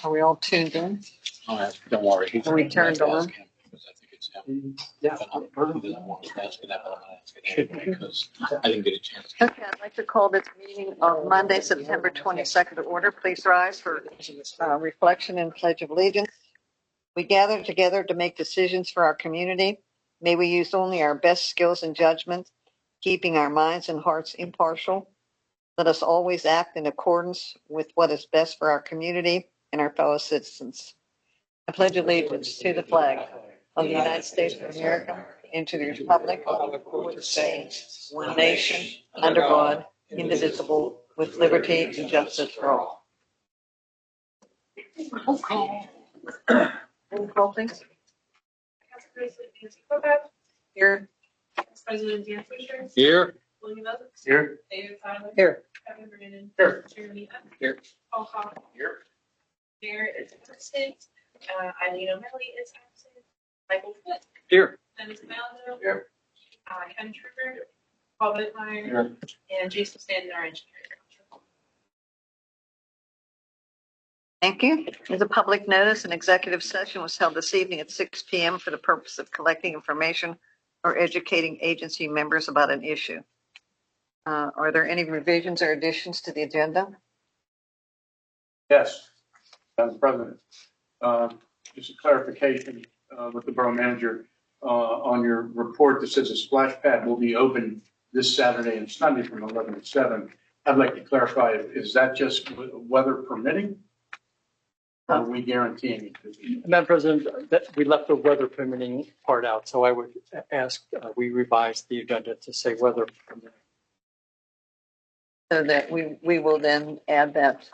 Are we all tuned in? Oh, don't worry. Are we turned on? Because I think it's him. Yeah. But he doesn't want us to ask it that, but I'm gonna ask it anyway because I didn't get a chance. Okay, I'd like to call this meeting of Monday, September 22nd to order. Please rise for reflection and pledge of allegiance. We gather together to make decisions for our community. May we use only our best skills and judgment, keeping our minds and hearts impartial. Let us always act in accordance with what is best for our community and our fellow citizens. I pledge allegiance to the flag of the United States of America and to the republic for which it stands, one nation, under God, indivisible, with liberty and justice for all. Roll call. Roll call, please. Council President Nancy Kovac. Here. Council President Dan Fisher. Here. William Oates. Here. David Tyler. Here. Kevin Brandon. Here. Jeremy Hunt. Here. Paul Hawk. Here. Mayor is absent. Eileen O'Malley is absent. Michael Foot. Here. Dennis Maldo. Here. Ken Trigger. Paul Whitmire. Here. And Jason Stanton, our engineer. Thank you. As a public notice, an executive session was held this evening at 6 p.m. for the purpose of collecting information or educating agency members about an issue. Are there any revisions or additions to the agenda? Yes, Madam President. Just a clarification with the borough manager on your report that says a splash pad will be open this Saturday and Sunday from 11 to 7. I'd like to clarify, is that just weather permitting? Or are we guaranteeing it? Madam President, that we left the weather permitting part out, so I would ask we revise the agenda to say weather permitting. So that we will then add that,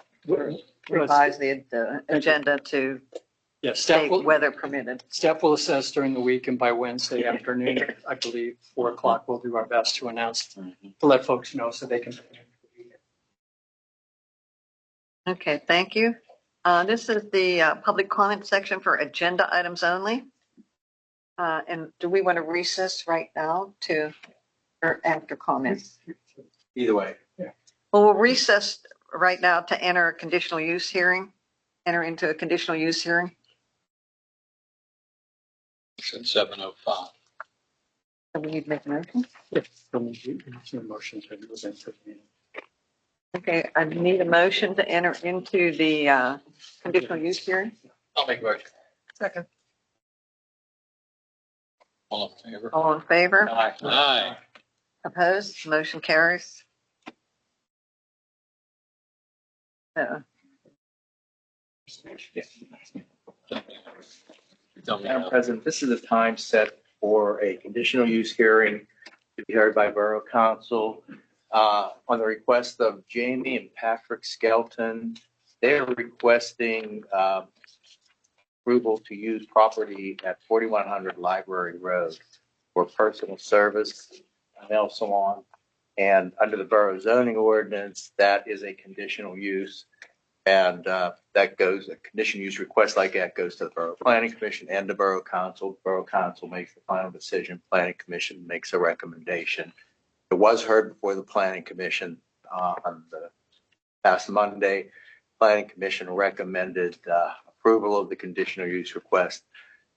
revise the agenda to Yeah, staff state will, weather permitted. staff will assess during the week, and by Wednesday afternoon, I believe 4 o'clock, we'll do our best to announce, to let folks know so they can. Okay, thank you. This is the public comment section for agenda items only. And do we want to recess right now or after comments? Either way. Well, we'll recess right now to enter a conditional use hearing, enter into a conditional use hearing. It's at 7:05. So we need to make a motion. Yes, motion to move into the meeting. Okay, I need a motion to enter into the conditional use hearing. I'll make a motion. Second. All in favor? All in favor? Aye. Aye. Opposed? Motion carries. Madam President, this is the time set for a conditional use hearing to be heard by Borough Council on the request of Jamie and Patrick Skelton. They're requesting approval to use property at 4100 Library Road for personal service, a nail salon. And under the borough zoning ordinance, that is a conditional use. And that goes, a conditional use request like that goes to the Borough Planning Commission and the Borough Council. Borough Council makes the final decision. Planning Commission makes a recommendation. It was heard before the Planning Commission on the past Monday. Planning Commission recommended approval of the conditional use request.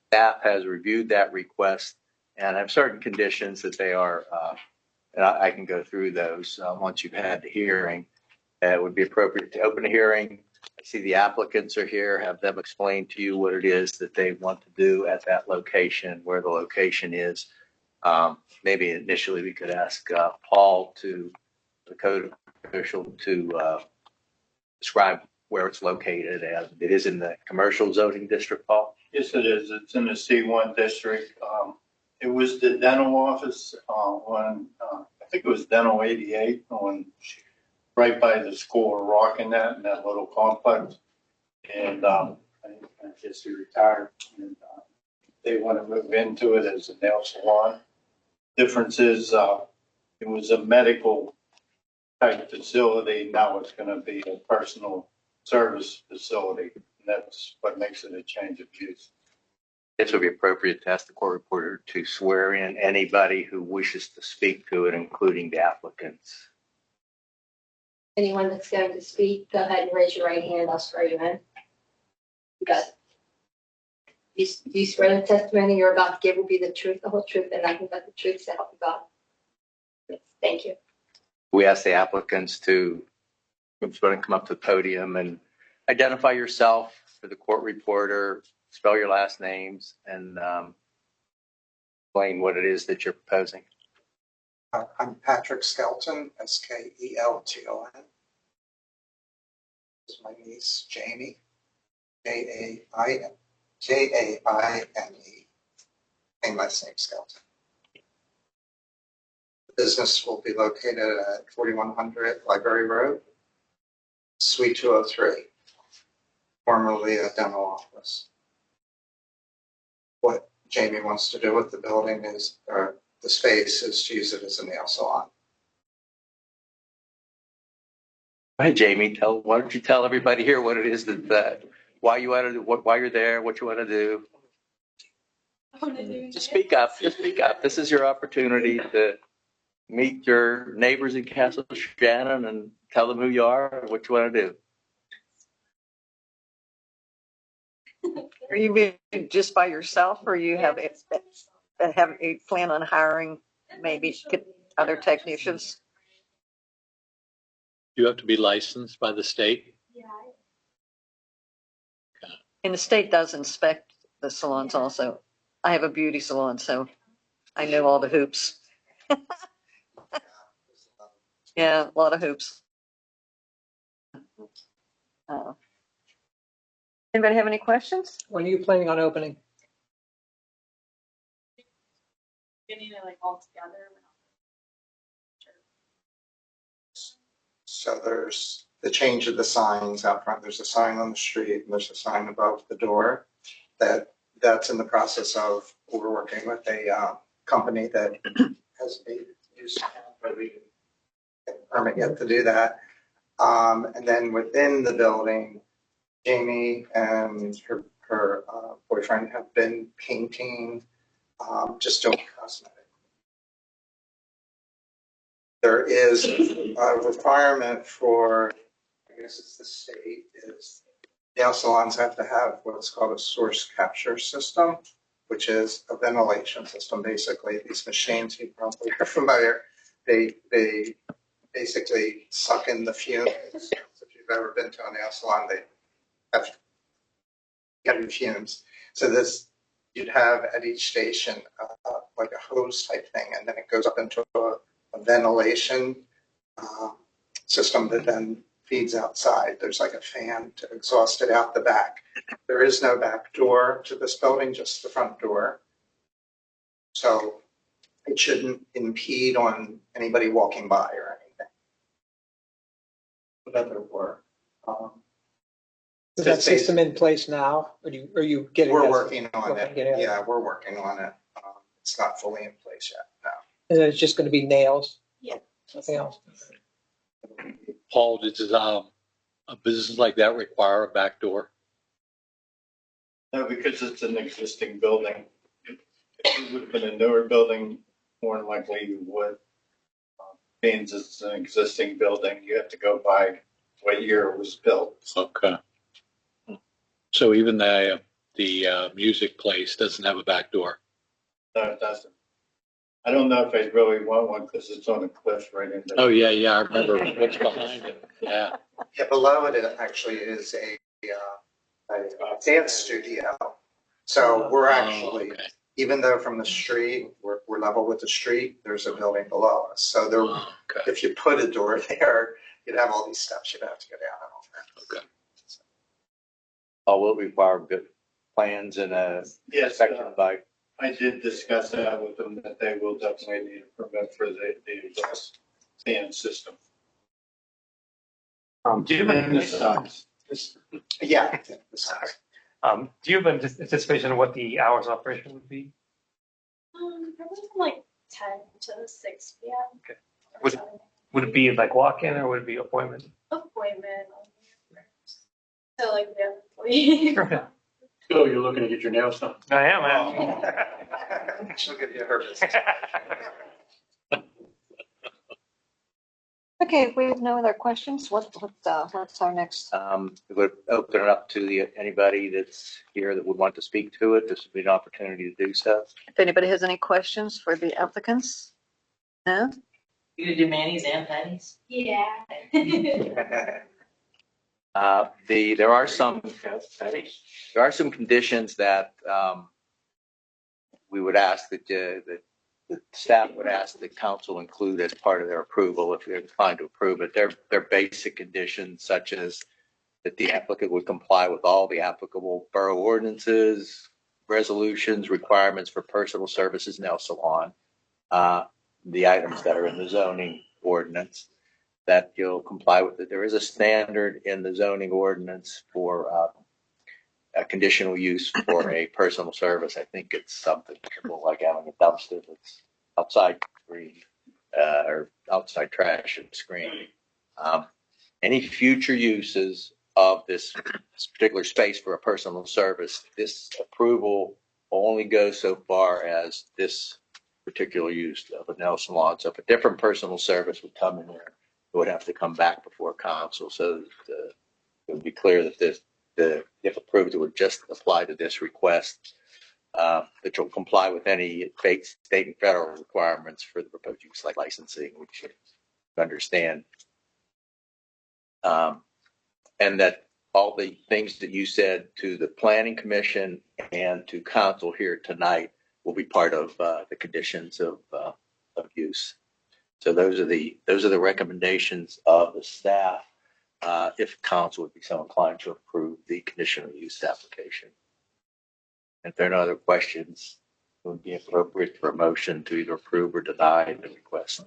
Staff has reviewed that request and have certain conditions that they are, and I can go through those once you've had the hearing. It would be appropriate to open a hearing. I see the applicants are here, have them explain to you what it is that they want to do at that location, where the location is. Maybe initially we could ask Paul, the code official, to describe where it's located. As it is in the commercial zoning district, Paul? Yes, it is. It's in the C1 district. It was the dental office on, I think it was dental 88 on right by the school of Rockinette in that little complex. And I guess he retired. And they want to move into it as a nail salon. Difference is it was a medical type facility. Now it's going to be a personal service facility. And that's what makes it a change of use. This would be appropriate to ask the court reporter to swear in anybody who wishes to speak to it, including the applicants. Anyone that's going to speak, go ahead and raise your right hand. I'll swear you in. that you swear the testimony you're about to give will be the truth, the whole truth, and nothing but the truth, so help you God. Yes, thank you. We ask the applicants to come up to the podium and identify yourself for the court reporter, spell your last names, and explain what it is that you're proposing. I'm Patrick Skelton, Skelton. This is my niece, Jamie, Jaine, and last name Skelton. The business will be located at 4100 Library Road, Suite 203, formerly a dental office. What Jamie wants to do with the building is, or the space is to use it as a nail salon. Hi, Jamie. Why don't you tell everybody here what it is that why you want to do, why you're there, what you want to do. Just speak up. Just speak up. This is your opportunity to meet your neighbors in Castle Shannon and tell them who you are and what you want to do. Are you just by yourself, or you have you plan on hiring maybe other technicians? You have to be licensed by the state? And the state does inspect the salons also. I have a beauty salon, so I know all the hoops. Yeah, a lot of hoops. Anybody have any questions? When are you planning on opening? Getting it like all together. So there's the change of the signs out front. There's a sign on the street and there's a sign above the door that's in the process of, we're working with a company that has a use but we didn't get a permit yet to do that. And then within the building, Jamie and her boyfriend have been painting, just doing cosmetic. There is a requirement for, I guess it's the state, is nail salons have to have what's called a source capture system, which is a ventilation system. Basically, these machines, you probably are familiar, they basically suck in the fumes. If you've ever been to a nail salon, they have heavy fumes. So this, you'd have at each station like a hose type thing, and then it goes up into a ventilation system that then feeds outside. There's like a fan to exhaust it out the back. There is no back door to this building, just the front door. So it shouldn't impede on anybody walking by or anything. But other work. Is that system in place now? Or are you getting? We're working on it. Getting Yeah, we're working on it. It's not fully in place yet, no. And then it's just going to be nails? Yeah. Nothing else? Paul, does a business like that require a back door? No, because it's an existing building. If it would have been a newer building, more than likely you would. Being it's an existing building, you have to go by what year it was built. Okay. So even the music place doesn't have a back door? No, it doesn't. I don't know if I really want one because it's on a cliff right in there. Oh, yeah, I remember what's behind it. Yeah. Yeah, below it actually is a dance studio. So we're actually, okay. even though from the street, we're level with the street, there's a building below us. So there, Okay. if you put a door there, you'd have all these steps you'd have to go down and all that. Okay. Will it require good plans and a Yes, inspection by? I did discuss that with them, that they will definitely need a permit for the exhaust fan system. Do you have And the size. Yeah. do you have an anticipation of what the hours of operation would be? Probably from like 10 to 6 p.m. Okay. Would it be like walk-in or would it be appointment? Appointment. So like we have employees. So you're looking to get your nails done. I am. She'll give you her business. Okay, if we have no other questions, what's our next? We would open it up to anybody that's here that would want to speak to it. This would be an opportunity to do so. If anybody has any questions for the applicants? No? You gonna do Manny's and Penny's? Yeah. There are some conditions that we would ask that the staff would ask the council include as part of their approval if they're inclined to approve it. They're basic conditions such as that the applicant would comply with all the applicable borough ordinances, resolutions, requirements for personal services, nail salon, the items that are in the zoning ordinance, that you'll comply with it. There is a standard in the zoning ordinance for a conditional use for a personal service. I think it's something like having a dumpster that's outside screen or outside trash and screen. Any future uses of this particular space for a personal service, this approval only goes so far as this particular use of a nail salon. So if a different personal service would come in there, it would have to come back before council. So it would be clear that if approved, it would just apply to this request, that you'll comply with any state and federal requirements for the proposed use like licensing, which you understand. And that all the things that you said to the planning commission and to council here tonight will be part of the conditions of use. So those are the recommendations of the staff. If council would be so inclined to approve the conditional use application. If there are no other questions, it would be appropriate for a motion to either approve or deny the request.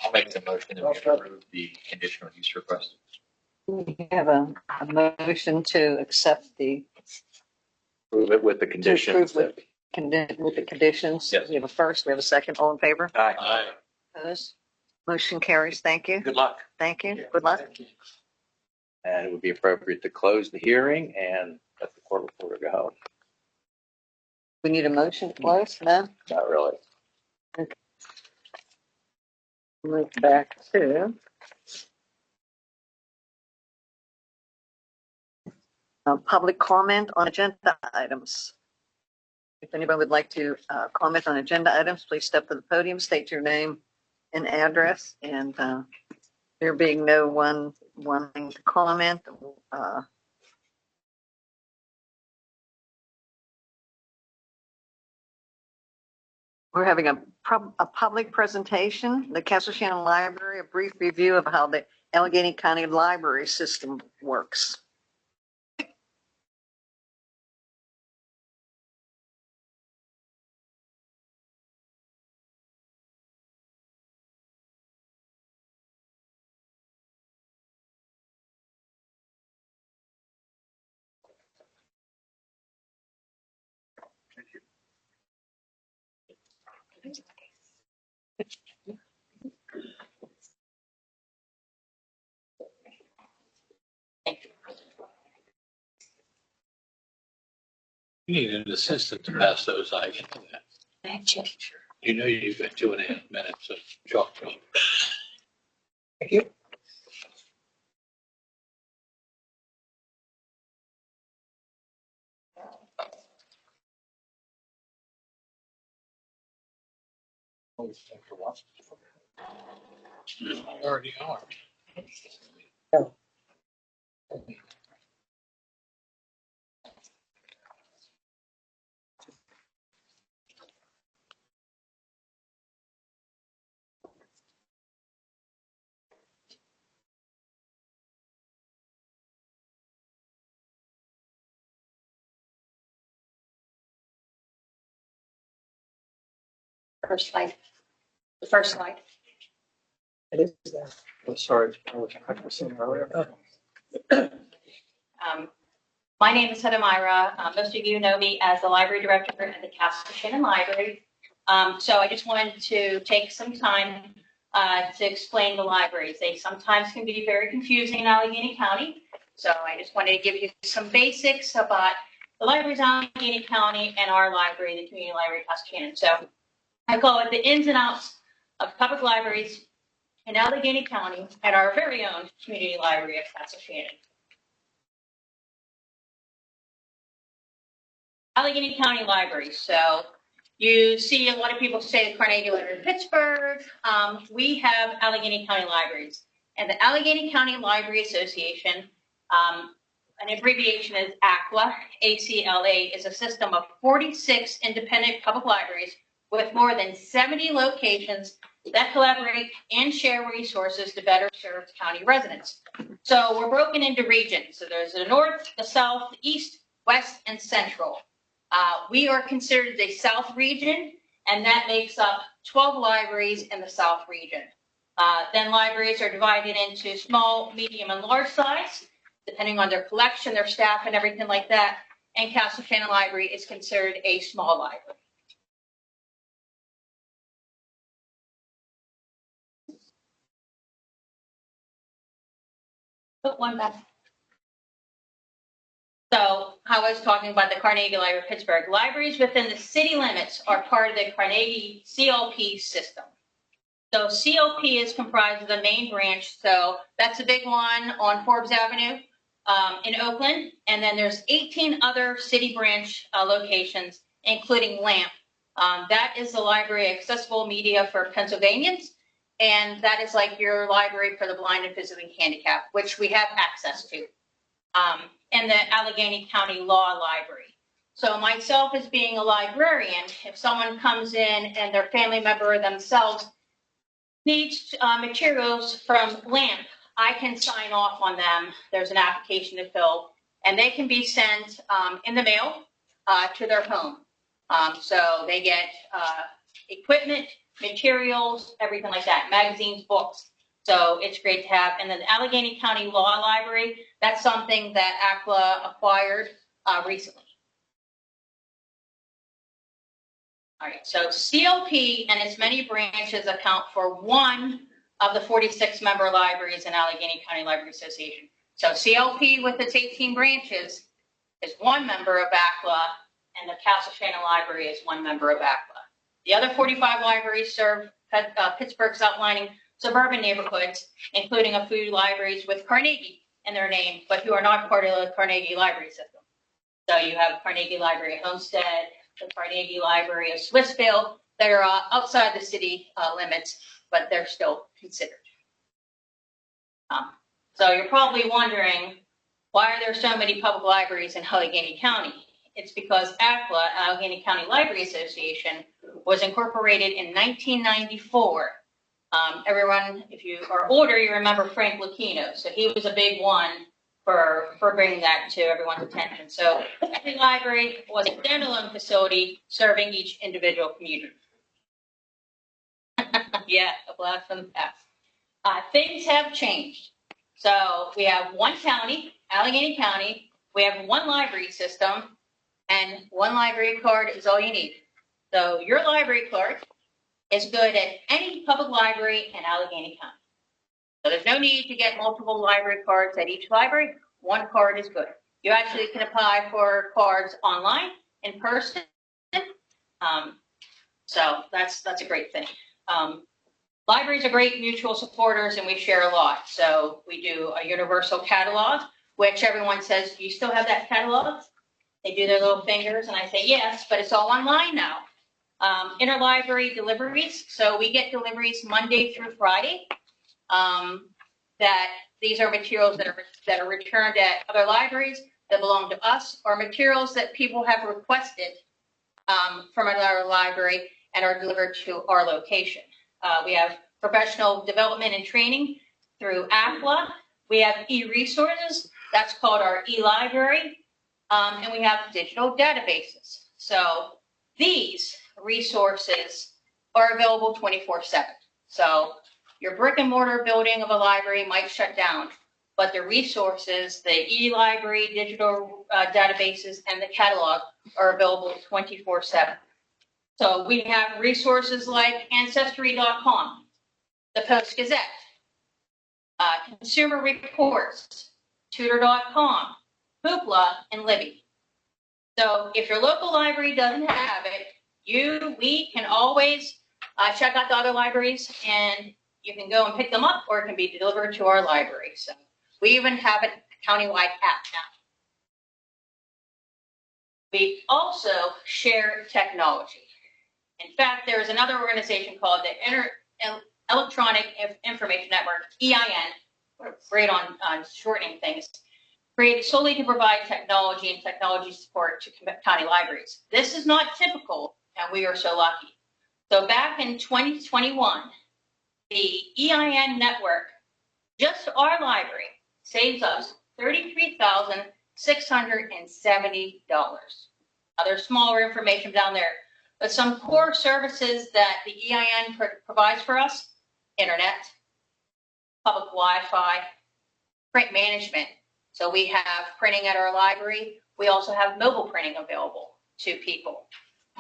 I'll make the motion that we approve the conditional use request. We have a motion to accept Approve it with the conditions. with the conditions. Yes. We have a first, we have a second, all in favor? Aye. Opposed? Motion carries. Thank you. Good luck. Thank you. Good luck. And it would be appropriate to close the hearing and let the court reporter go home. We need a motion to close? No? Not really. Move back to public comment on agenda items. If anyone would like to comment on agenda items, please step to the podium, state your name and address, and there being no one wanting to comment, we're having a public presentation, the Castle Shannon Library, a brief review of how the Allegheny County Library System works. You need an assistant to pass those items. You know you've got 2.5 minutes of chalk. Thank you. Already are. First slide. The first slide. It is there. Oh, sorry, I was practicing earlier. My name is Heather Myra. Most of you know me as the library director at the Castle Shannon Library. So I just wanted to take some time to explain the libraries. They sometimes can be very confusing in Allegheny County. So I just wanted to give you some basics about the libraries in Allegheny County and our library, the Community Library Castle Shannon. So I call it the ins and outs of public libraries in Allegheny County at our very own community library at Castle Shannon. Allegheny County Library. So you see a lot of people say the Carnegie Library in Pittsburgh. We have Allegheny County Libraries. And the Allegheny County Library Association, an abbreviation is ACLA, ACLA, is a system of 46 independent public libraries with more than 70 locations that collaborate and share resources to better serve county residents. So we're broken into regions. So there's the north, the south, the east, west, and central. We are considered the South region, and that makes up 12 libraries in the South region. Then libraries are divided into small, medium, and large size, depending on their collection, their staff, and everything like that. And Castle Shannon Library is considered a small library. Put one back. So I was talking about the Carnegie Library of Pittsburgh. Libraries within the city limits are part of the Carnegie CLP system. So CLP is comprised of the main branch. So that's a big one on Forbes Avenue in Oakland. And then there's 18 other city branch locations, including LAMP. That is the Library Accessible Media for Pennsylvanians. And that is like your library for the blind and physically handicapped, which we have access to. And the Allegheny County Law Library. So myself as being a librarian, if someone comes in and their family member themselves needs materials from LAMP, I can sign off on them. There's an application to fill, and they can be sent in the mail to their home. So they get equipment, materials, everything like that, magazines, books. So it's great to have. And then the Allegheny County Law Library, that's something that ACLA acquired recently. All right, so CLP and its many branches account for one of the 46 member libraries in Allegheny County Library Association. So CLP with its 18 branches is one member of ACLA, and the Castle Shannon Library is one member of ACLA. The other 45 libraries serve Pittsburgh's outlining suburban neighborhoods, including a few libraries with Carnegie in their name, but who are not part of the Carnegie Library system. So you have Carnegie Library of Homestead, the Carnegie Library of Swissvale. They're outside the city limits, but they're still considered. So you're probably wondering, why are there so many public libraries in Allegheny County? It's because ACLA, Allegheny County Library Association, was incorporated in 1994. Everyone, if you are older, you remember Frank Lucchino. So he was a big one for bringing that to everyone's attention. So every library was a standalone facility serving each individual community. Yeah, a blast from the past. Things have changed. So we have one county, Allegheny County. We have one library system, and one library card is all you need. So your library card is good at any public library in Allegheny County. So there's no need to get multiple library cards at each library. One card is good. You actually can apply for cards online, in person. So that's a great thing. Libraries are great mutual supporters, and we share a lot. So we do a universal catalog, which everyone says, do you still have that catalog? They do their little fingers, and I say, yes, but it's all online now. Interlibrary deliveries. So we get deliveries Monday through Friday. That these are materials that are returned at other libraries that belong to us, or materials that people have requested from another library and are delivered to our location. We have professional development and training through ACLA. We have e-resources. That's called our e-library. And we have digital databases. So these resources are available 24/7. So your brick and mortar building of a library might shut down, but the resources, the e-library, digital databases, and the catalog are available 24/7. So we have resources like Ancestry.com, the Post-Gazette, Consumer Reports, Tutor.com, Hoopla, and Libby. So if your local library doesn't have it, we can always check out the other libraries, and you can go and pick them up, or it can be delivered to our library. So we even have a countywide app now. We also share technology. In fact, there is another organization called the Electronic Information Network, EIN. We're great on shortening things. Created solely to provide technology and technology support to county libraries. This is not typical, and we are so lucky. So back in 2021, the EIN network, just our library, saves us $33,670. Now, there's smaller information down there, but some core services that the EIN provides for us: internet, public Wi-Fi, print management. So we have printing at our library. We also have mobile printing available to people.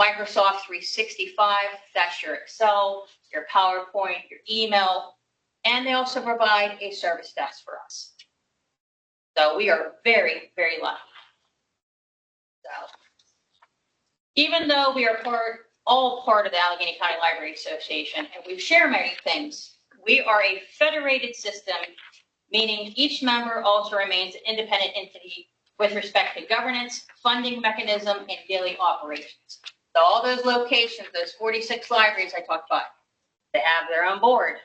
Microsoft 365, that's your Excel, your PowerPoint, your email, and they also provide a service desk for us. So we are very, very lucky. So even though we are all part of the Allegheny County Library Association and we share many things, we are a federated system, meaning each member also remains an independent entity with respect to governance, funding mechanism, and daily operations. So all those locations, those 46 libraries I talked about, they have their own board,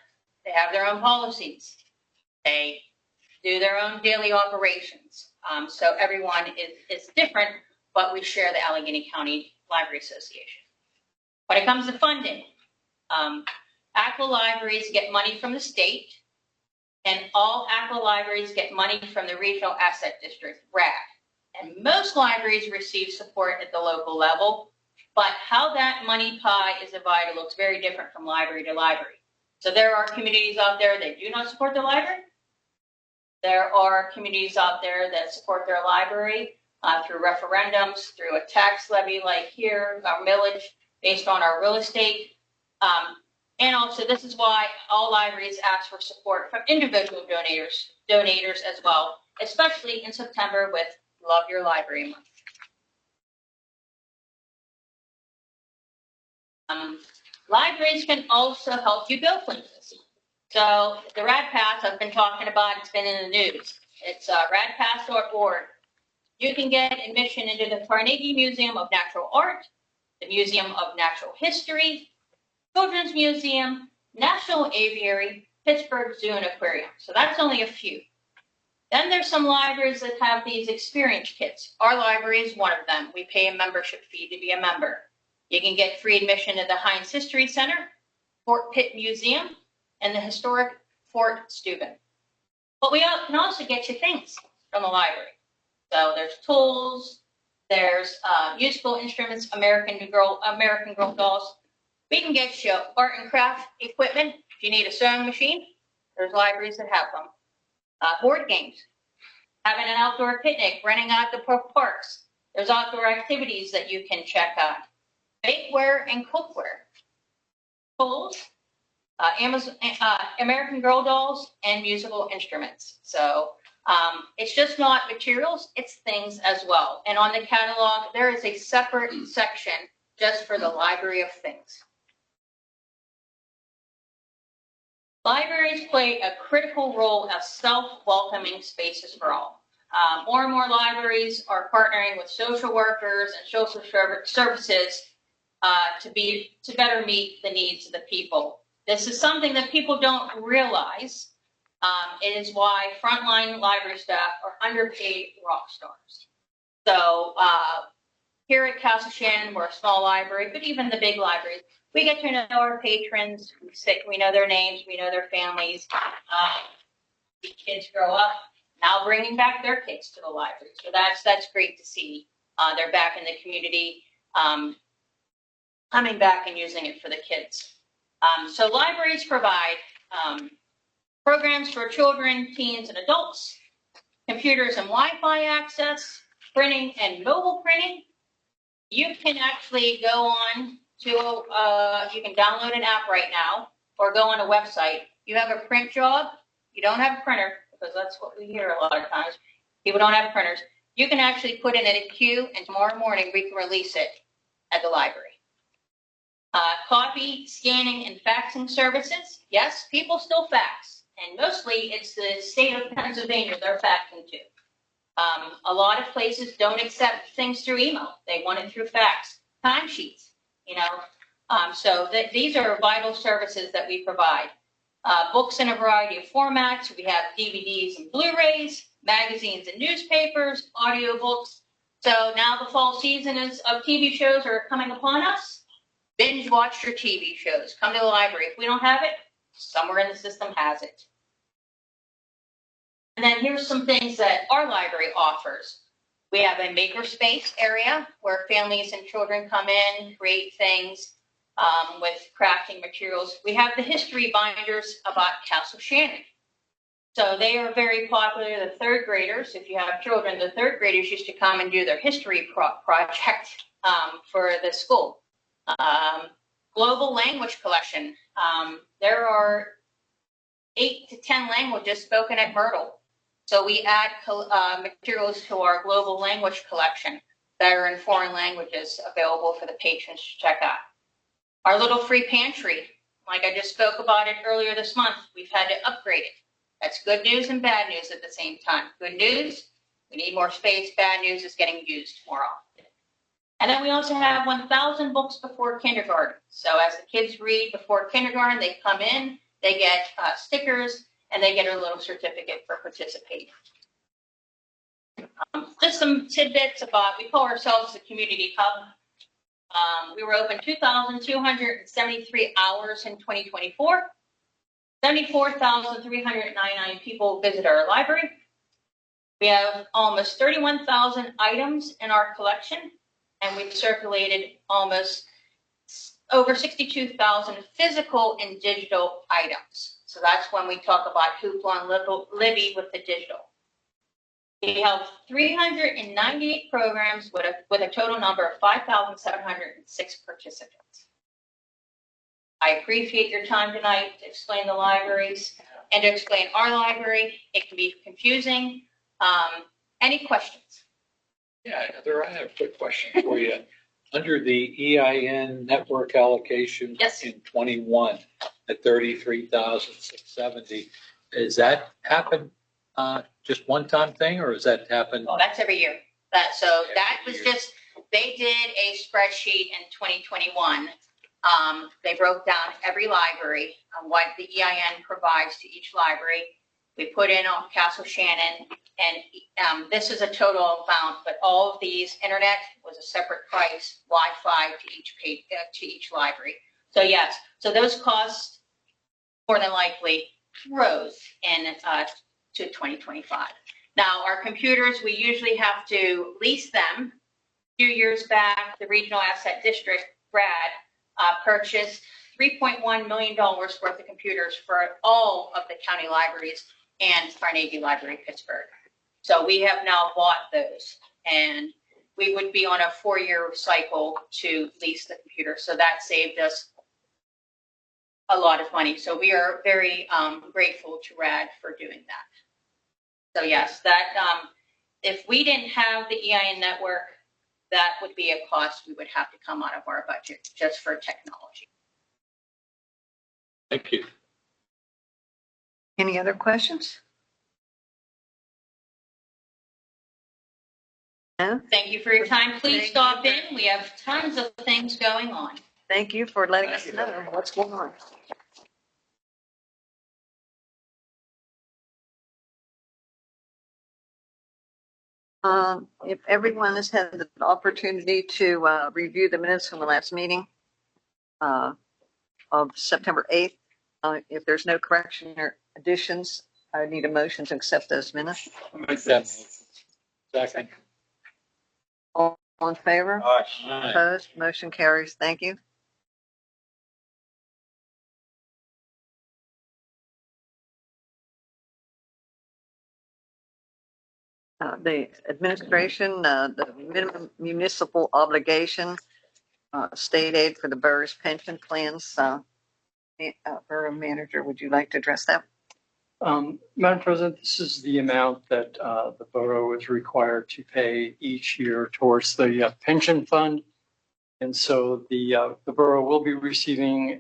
they have their own policies, they do their own daily operations. So everyone is different, but we share the Allegheny County Library Association. When it comes to funding, ACLA libraries get money from the state, and all ACLA libraries get money from the Regional Asset District, RAD. And most libraries receive support at the local level, but how that money pie is divided looks very different from library to library. So there are communities out there that do not support the library. There are communities out there that support their library through referendums, through a tax levy like here, our millage based on our real estate. And also, this is why all libraries ask for support from individual donators as well, especially in September with Love Your Library Month. Libraries can also help you go places. So the Rad Pass I've been talking about, it's been in the news. It's radpass.org. You can get admission into the Carnegie Museum of Natural Art, the Museum of Natural History, Children's Museum, National Aviary, Pittsburgh Zoo and Aquarium. So that's only a few. Then there's some libraries that have these experience kits. Our library is one of them. We pay a membership fee to be a member. You can get free admission to the Heinz History Center, Fort Pitt Museum, and the historic Fort Steuben. But we can also get you things from the library. So there's tools, there's musical instruments, American Girl dolls. We can get you art and craft equipment. If you need a sewing machine, there's libraries that have them. Board games, having an outdoor picnic, renting out the parks. There's outdoor activities that you can check out. Bakeware and cookware. Tools, American Girl dolls, and musical instruments. So it's just not materials, it's things as well. And on the catalog, there is a separate section just for the Library of Things. Libraries play a critical role as self-welcoming spaces for all. More and more libraries are partnering with social workers and social services to better meet the needs of the people. This is something that people don't realize. It is why frontline library staff are underpaid rock stars. So here at Castle Shannon, we're a small library, but even the big libraries, we get to know our patrons. We know their names. We know their families. The kids grow up, now bringing back their kids to the library. So that's great to see. They're back in the community, coming back and using it for the kids. So libraries provide programs for children, teens, and adults, computers and Wi-Fi access, printing and mobile printing. You can actually go on to, you can download an app right now or go on a website. You have a print job, you don't have a printer, because that's what we hear a lot of times. People don't have printers. You can actually put in a queue, and tomorrow morning we can release it at the library. Copy, scanning, and faxing services. Yes, people still fax, and mostly it's the state of Pennsylvania they're faxing to. A lot of places don't accept things through email. They want it through fax. Timesheets, so these are vital services that we provide. Books in a variety of formats. We have DVDs and Blu-rays, magazines and newspapers, audiobooks. So now the fall season of TV shows are coming upon us. Binge watch your TV shows. Come to the library. If we don't have it, somewhere in the system has it. And then here's some things that our library offers. We have a makerspace area where families and children come in, create things with crafting materials. We have the history binders about Castle Shannon. So they are very popular. The third graders, if you have children, the third graders used to come and do their history project for the school. Global language collection. There are 8 to 10 languages spoken at Myrtle. So we add materials to our global language collection that are in foreign languages available for the patrons to check out. Our little free pantry, like I just spoke about it earlier this month, we've had to upgrade it. That's good news and bad news at the same time. Good news, we need more space. Bad news is getting used more often. And then we also have 1,000 books before kindergarten. So as the kids read before kindergarten, they come in, they get stickers, and they get a little certificate for participating. Just some tidbits about, we call ourselves the community hub. We were open 2,273 hours in 2024. 74,399 people visit our library. We have almost 31,000 items in our collection, and we've circulated almost over 62,000 physical and digital items. So that's when we talk about Hoopla and Libby with the digital. We have 398 programs with a total number of 5,706 participants. I appreciate your time tonight to explain the libraries and to explain our library. It can be confusing. Any questions? Yeah, Heather, I have a quick question for you. Under the EIN network allocation Yes. in 21 at 33,670, does that happen just one time thing, or does that happen? Oh, that's every year. That was just, they did a spreadsheet in 2021. They broke down every library, what the EIN provides to each library. We put in on Castle Shannon, and this is a total amount, but all of these, internet was a separate price, Wi-Fi to each library. So yes, so those costs more than likely rose in to 2025. Now our computers, we usually have to lease them. A few years back, the Regional Asset District, Brad, purchased $3.1 million worth of computers for all of the county libraries and Carnegie Library Pittsburgh. So we have now bought those, and we would be on a 4-year cycle to lease the computer. So that saved us a lot of money. So we are very grateful to RAD for doing that. So yes, that if we didn't have the EIN network, that would be a cost we would have to come out of our budget just for technology. Thank you. Any other questions? No? Thank you for your time. Please Thank stop you. in. We have tons of things going on. Thank you for letting us know what's going on. If everyone has had the opportunity to review the minutes from the last meeting of September 8th, if there's no correction or additions, I need a motion to accept those minutes. Make that motion. Second. All in favor? Aye. Opposed? Motion carries. Thank you. The administration, the minimum municipal obligation, state aid for the borough's pension plans. Borough manager, would you like to address that? Madam President, this is the amount that the borough is required to pay each year towards the pension fund. And so the borough will be receiving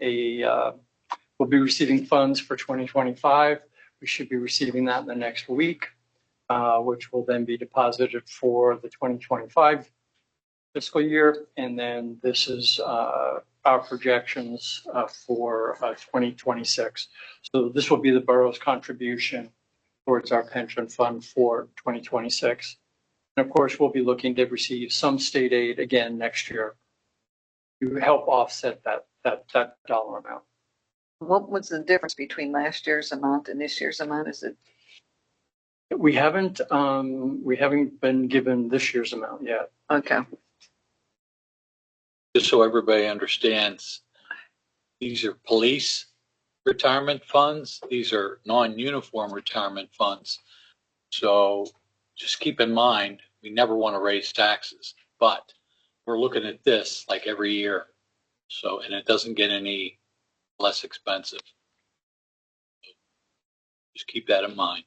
funds for 2025. We should be receiving that in the next week, which will then be deposited for the 2025 fiscal year. And then this is our projections for 2026. So this will be the borough's contribution towards our pension fund for 2026. And of course, we'll be looking to receive some state aid again next year to help offset that dollar amount. What was the difference between last year's amount and this year's amount? Is it? We haven't been given this year's amount yet. Okay. Just so everybody understands, these are police retirement funds. These are non-uniform retirement funds. So just keep in mind, we never want to raise taxes, but we're looking at this like every year. So, and it doesn't get any less expensive. Just keep that in mind.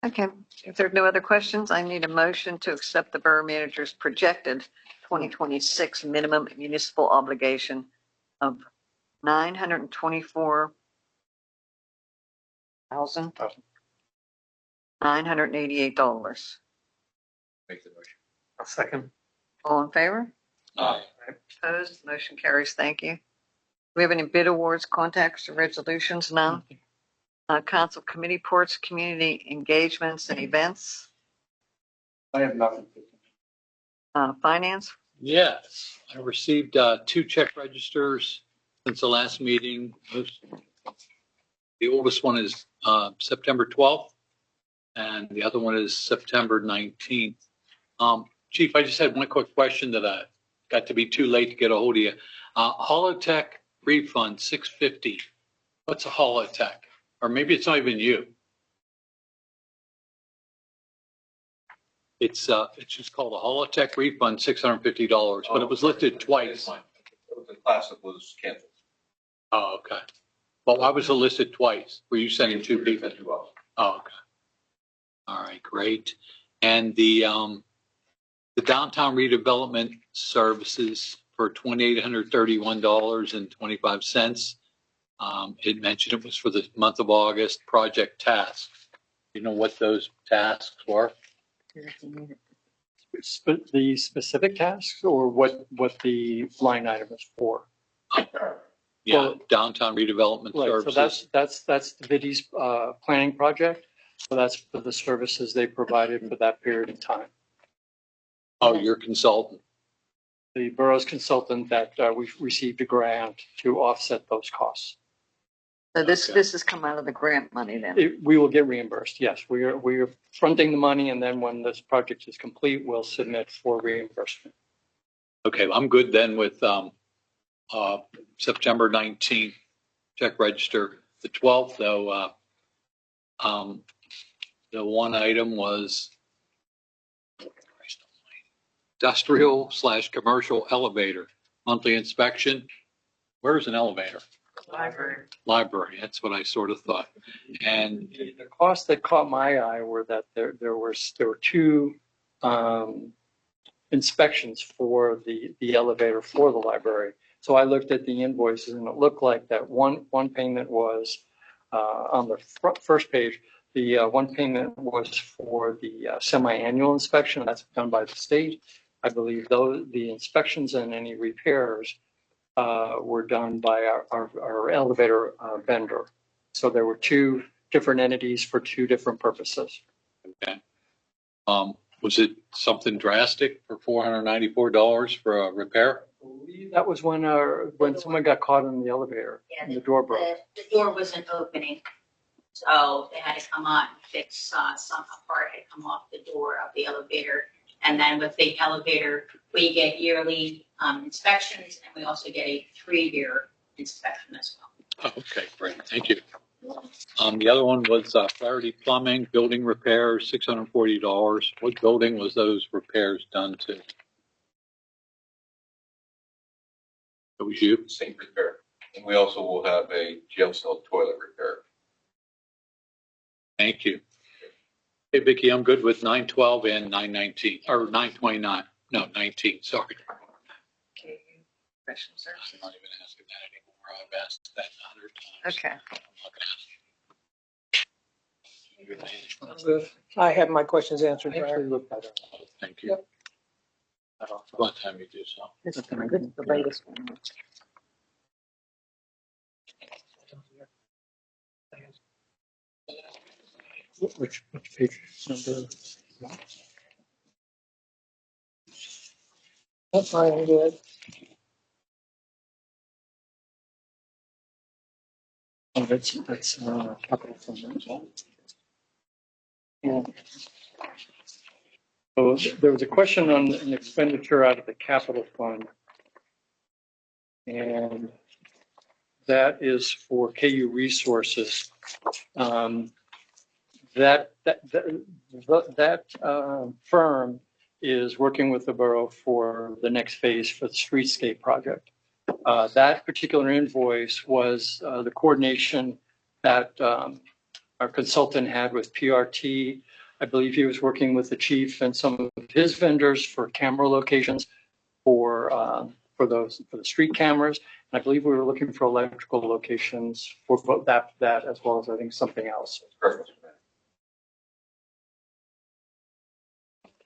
Okay. If there's no other questions, I need a motion to accept the borough manager's projected 2026 minimum municipal obligation of $924,988. Make the motion. A second. All in favor? Aye. Opposed? Motion carries. Thank you. Do we have any bid awards, contacts, or resolutions? None. Council committee reports, community engagements and events. I have nothing. Finance. Yes, I received 2 check registers since the last meeting. The oldest one is September 12th, and the other one is September 19th. Chief, I just had one quick question that I got to be too late to get a hold of you. Holotech refund, $650. What's a Holotech? Or maybe it's not even you. It's just called a Holotech refund, $650, but it was listed twice. The classic was canceled. Oh, okay. Well, why was it listed twice? Were you sending 2 people? Oh, okay. All right, great. And the downtown redevelopment services for $2,831.25. It mentioned it was for the month of August, project tasks. You know what those tasks were? The specific tasks or what the line item is for? Yeah, Well, downtown redevelopment Right, so services. that's the Viddy's planning project. So that's for the services they provided for that period of time. Oh, your consultant. The borough's consultant that we received a grant to offset those costs. So this Okay. has come out of the grant money then. We will get reimbursed, yes. We are fronting the money, and then when this project is complete, we'll submit for reimbursement. Okay, I'm good then with September 19th check register. The 12th, though, the one item was industrial/commercial elevator, monthly inspection. Where's an elevator? Library, that's what I sort of thought. And The costs that caught my eye were that there were 2 inspections for the elevator for the library. So I looked at the invoices, and it looked like that one payment was on the first page. The one payment was for the semi-annual inspection. That's done by the state. I believe the inspections and any repairs were done by our elevator vendor. So there were 2 different entities for 2 different purposes. okay, was it something drastic for $494 for a repair? I believe that was when someone got caught in the elevator and the door broke. The door wasn't opening, so they had to come out and fix some part had come off the door of the elevator. And then with the elevator, we get yearly inspections, and we also get a 3-year inspection as well. Oh, okay, great, thank you. The other one was Clarity Plumbing, building repairs, $640. What building was those repairs done to? It was you? Same repair. And we also will have a jail cell toilet repair. Thank you. Hey, Vicki, I'm good with 912 and 919, or 929. No, 19, sorry. Okay. Professional I'm services. not even asking that anymore. I've asked that 100 times. Okay. I'm not gonna ask you. I'm good. I have my questions answered. I actually looked at it. Thank you. Yep. What time you do so? This is the latest one. Which page number? That's fine, I'm good. Oh, that's capital fund. Yeah. So there was a question on an expenditure out of the capital fund. And that is for KU Resources. That firm is working with the borough for the next phase for the streetscape project. That particular invoice was the coordination that our consultant had with PRT. I believe he was working with the chief and some of his vendors for camera locations for the street cameras. And I believe we were looking for electrical locations for both that as well as I think something else. Perfect.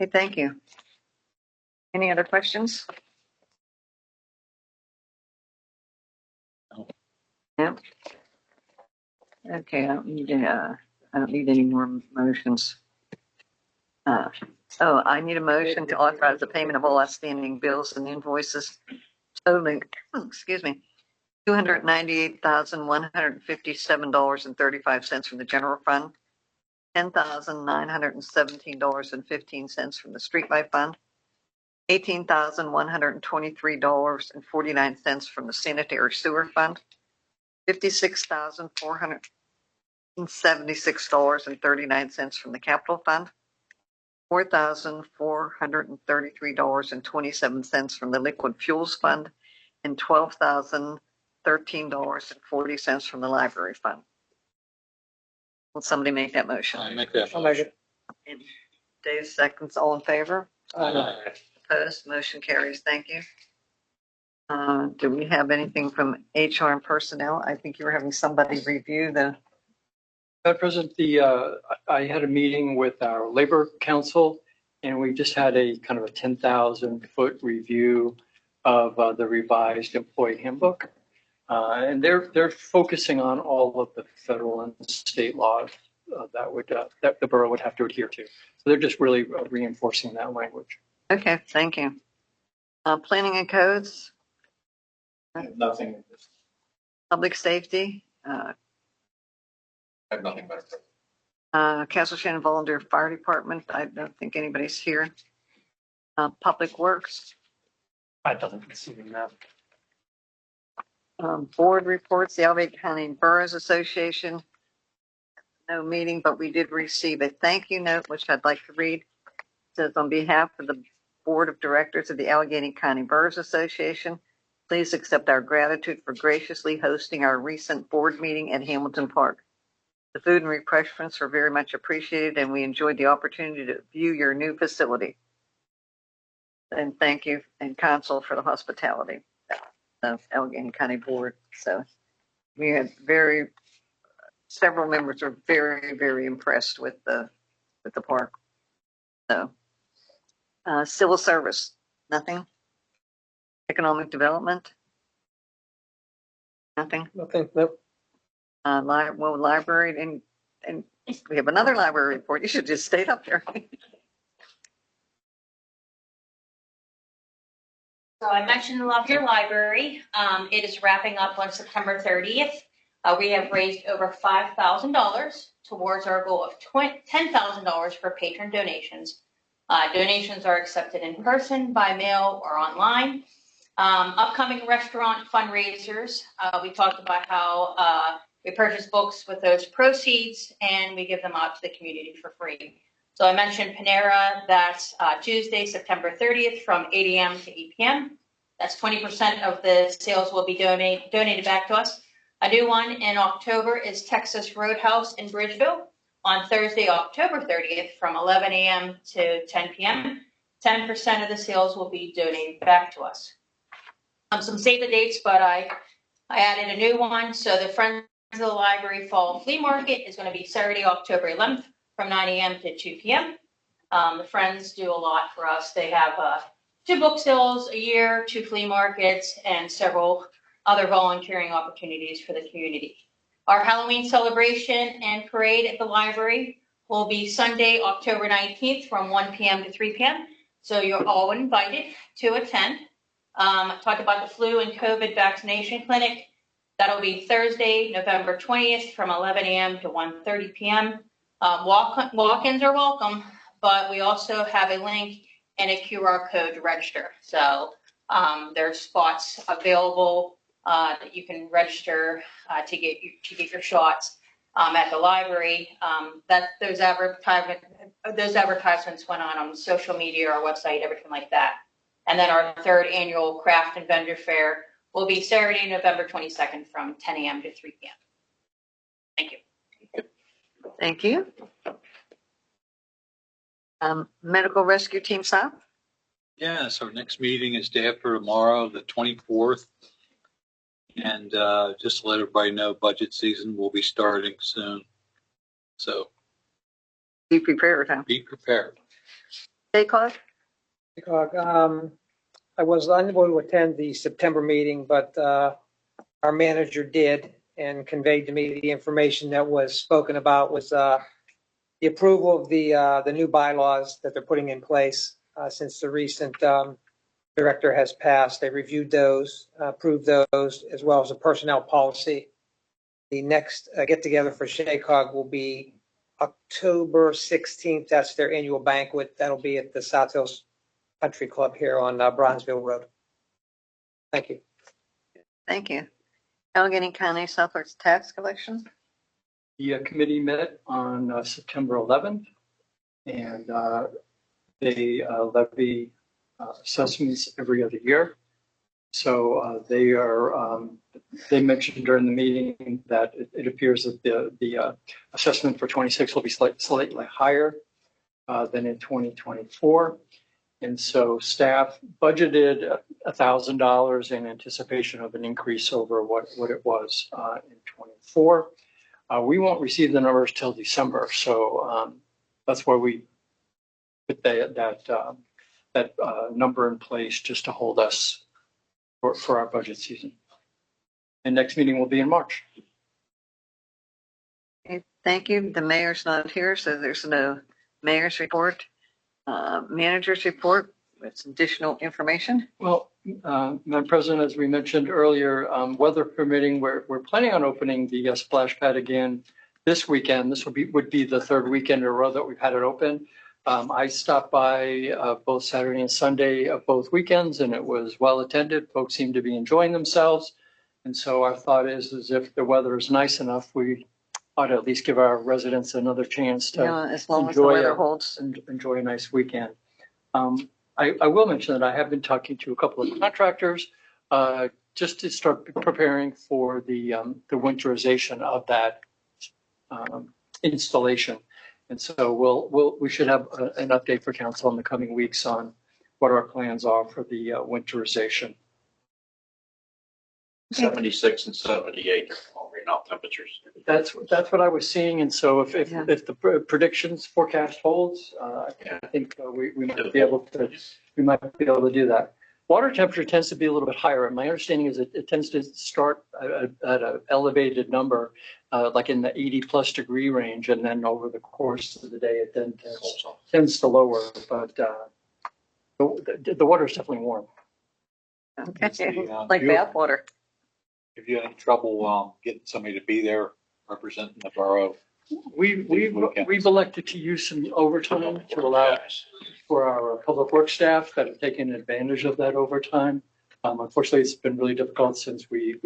Okay, thank you. Any other questions? No. No. Okay, I don't need any more motions. I need a motion to authorize the payment of all outstanding bills and invoices totaling, excuse me, $298,157.35 from the general fund, $10,917.15 from the streetlight fund, $18,123.49 from the sanitary sewer fund, $56,476.39 from the capital fund, $4,433.27 from the liquid fuels fund, and $12,013.40 from the library fund. Will somebody make that motion? I make that I'll make motion. it. Dave seconds, all in favor? Aye. Opposed, motion carries. Thank you. Do we have anything from HR and personnel? I think you were having somebody review the, Madam President, I had a meeting with our Labor Council, and we just had a kind of a 10,000-foot review of the revised employee handbook. And they're focusing on all of the federal and state laws that the borough would have to adhere to. So they're just really reinforcing that language. okay, thank you. Planning and codes, Nothing. public safety, I have nothing better. Castle Shannon Volunteer Fire Department. I don't think anybody's here. Public Works, I doesn't see them now. board reports, the Allegheny County Boroughs Association. No meeting, but we did receive a thank you note, which I'd like to read. It says, on behalf of the Board of Directors of the Allegheny County Boroughs Association, please accept our gratitude for graciously hosting our recent board meeting at Hamilton Park. The food and refreshments were very much appreciated, and we enjoyed the opportunity to view your new facility. And thank you and council for the hospitality of Allegheny County Board. So we had several members were very, very impressed with the park. So civil service, nothing. Economic development, nothing. Nothing, nope. Library, and we have another library report. You should just stay up there. So I mentioned the Love Your Library. It is wrapping up on September 30th. We have raised over $5,000 towards our goal of $10,000 for patron donations. Donations are accepted in person, by mail, or online. Upcoming restaurant fundraisers. We talked about how we purchase books with those proceeds and we give them out to the community for free. So I mentioned Panera, that's Tuesday, September 30th from 8 a.m. to 8 p.m. That's 20% of the sales will be donated back to us. A new one in October is Texas Roadhouse in Bridgeville on Thursday, October 30th from 11 a.m. to 10 p.m. 10% of the sales will be donated back to us. Some save the dates, but I added a new one. So the Friends of the Library Fall Flea Market is going to be Saturday, October 11th from 9 a.m. to 2 p.m. The Friends do a lot for us. They have 2 book sales a year, 2 flea markets, and several other volunteering opportunities for the community. Our Halloween celebration and parade at the library will be Sunday, October 19th from 1 p.m. to 3 p.m. So you're all invited to attend. I talked about the flu and COVID vaccination clinic. That'll be Thursday, November 20th from 11 a.m. to 1:30 p.m. Walk-ins are welcome, but we also have a link and a QR code to register. So there's spots available that you can register to get your shots at the library. Those advertisements went on social media, our website, everything like that. And then our 3rd annual craft and vendor fair will be Saturday, November 22nd from 10 a.m. to 3 p.m. Thank you. Thank you. Medical Rescue Team South? Yes, our next meeting is day after tomorrow, the 24th. And just to let everybody know, budget season will be starting soon. So be prepared, huh? Be prepared. JCOG? I was unable to attend the September meeting, but our manager did and conveyed to me the information that was spoken about was the approval of the new bylaws that they're putting in place since the recent director has passed. They reviewed those, approved those, as well as a personnel policy. The next get-together for SHACOG will be October 16th. That's their annual banquet. That'll be at the South Hills Country Club here on Bronzeville Road. Thank you. Thank you. Allegheny County Southwards Tax Collection? The committee met on September 11th, and they levy assessments every other year. So they mentioned during the meeting that it appears that the assessment for 26 will be slightly higher than in 2024. And so staff budgeted $1,000 in anticipation of an increase over what it was in 24. We won't receive the numbers till December, so that's why we put that number in place just to hold us for our budget season. And next meeting will be in March. Okay, thank you. The mayor's not here, so there's no mayor's report. Manager's report with some additional information. Well, Madam President, as we mentioned earlier, weather permitting, we're planning on opening the splash pad again this weekend. This would be the 3rd weekend in a row that we've had it open. I stopped by both Saturday and Sunday of both weekends, and it was well attended. Folks seem to be enjoying themselves. And so our thought is if the weather is nice enough, we ought to at least give our residents another chance to as long as the weather holds. Enjoy a nice weekend. I will mention that I have been talking to a couple of contractors just to start preparing for the winterization of that installation. And so we should have an update for council in the coming weeks on what our plans are for the winterization. 76 and 78 are right now temperatures. That's what I was seeing, and so if the predictions forecast holds, I think we might be able to do that. Water temperature tends to be a little bit higher, and my understanding is it tends to start at an elevated number, like in the 80+ degree range, and then over the course of the day it then tends to lower. But the water is definitely warm. Okay, like bath water. If you had any trouble getting somebody to be there representing the borough, we've elected to use some overtime to allow for our public works staff that have taken advantage of that overtime. Unfortunately, it's been really difficult since we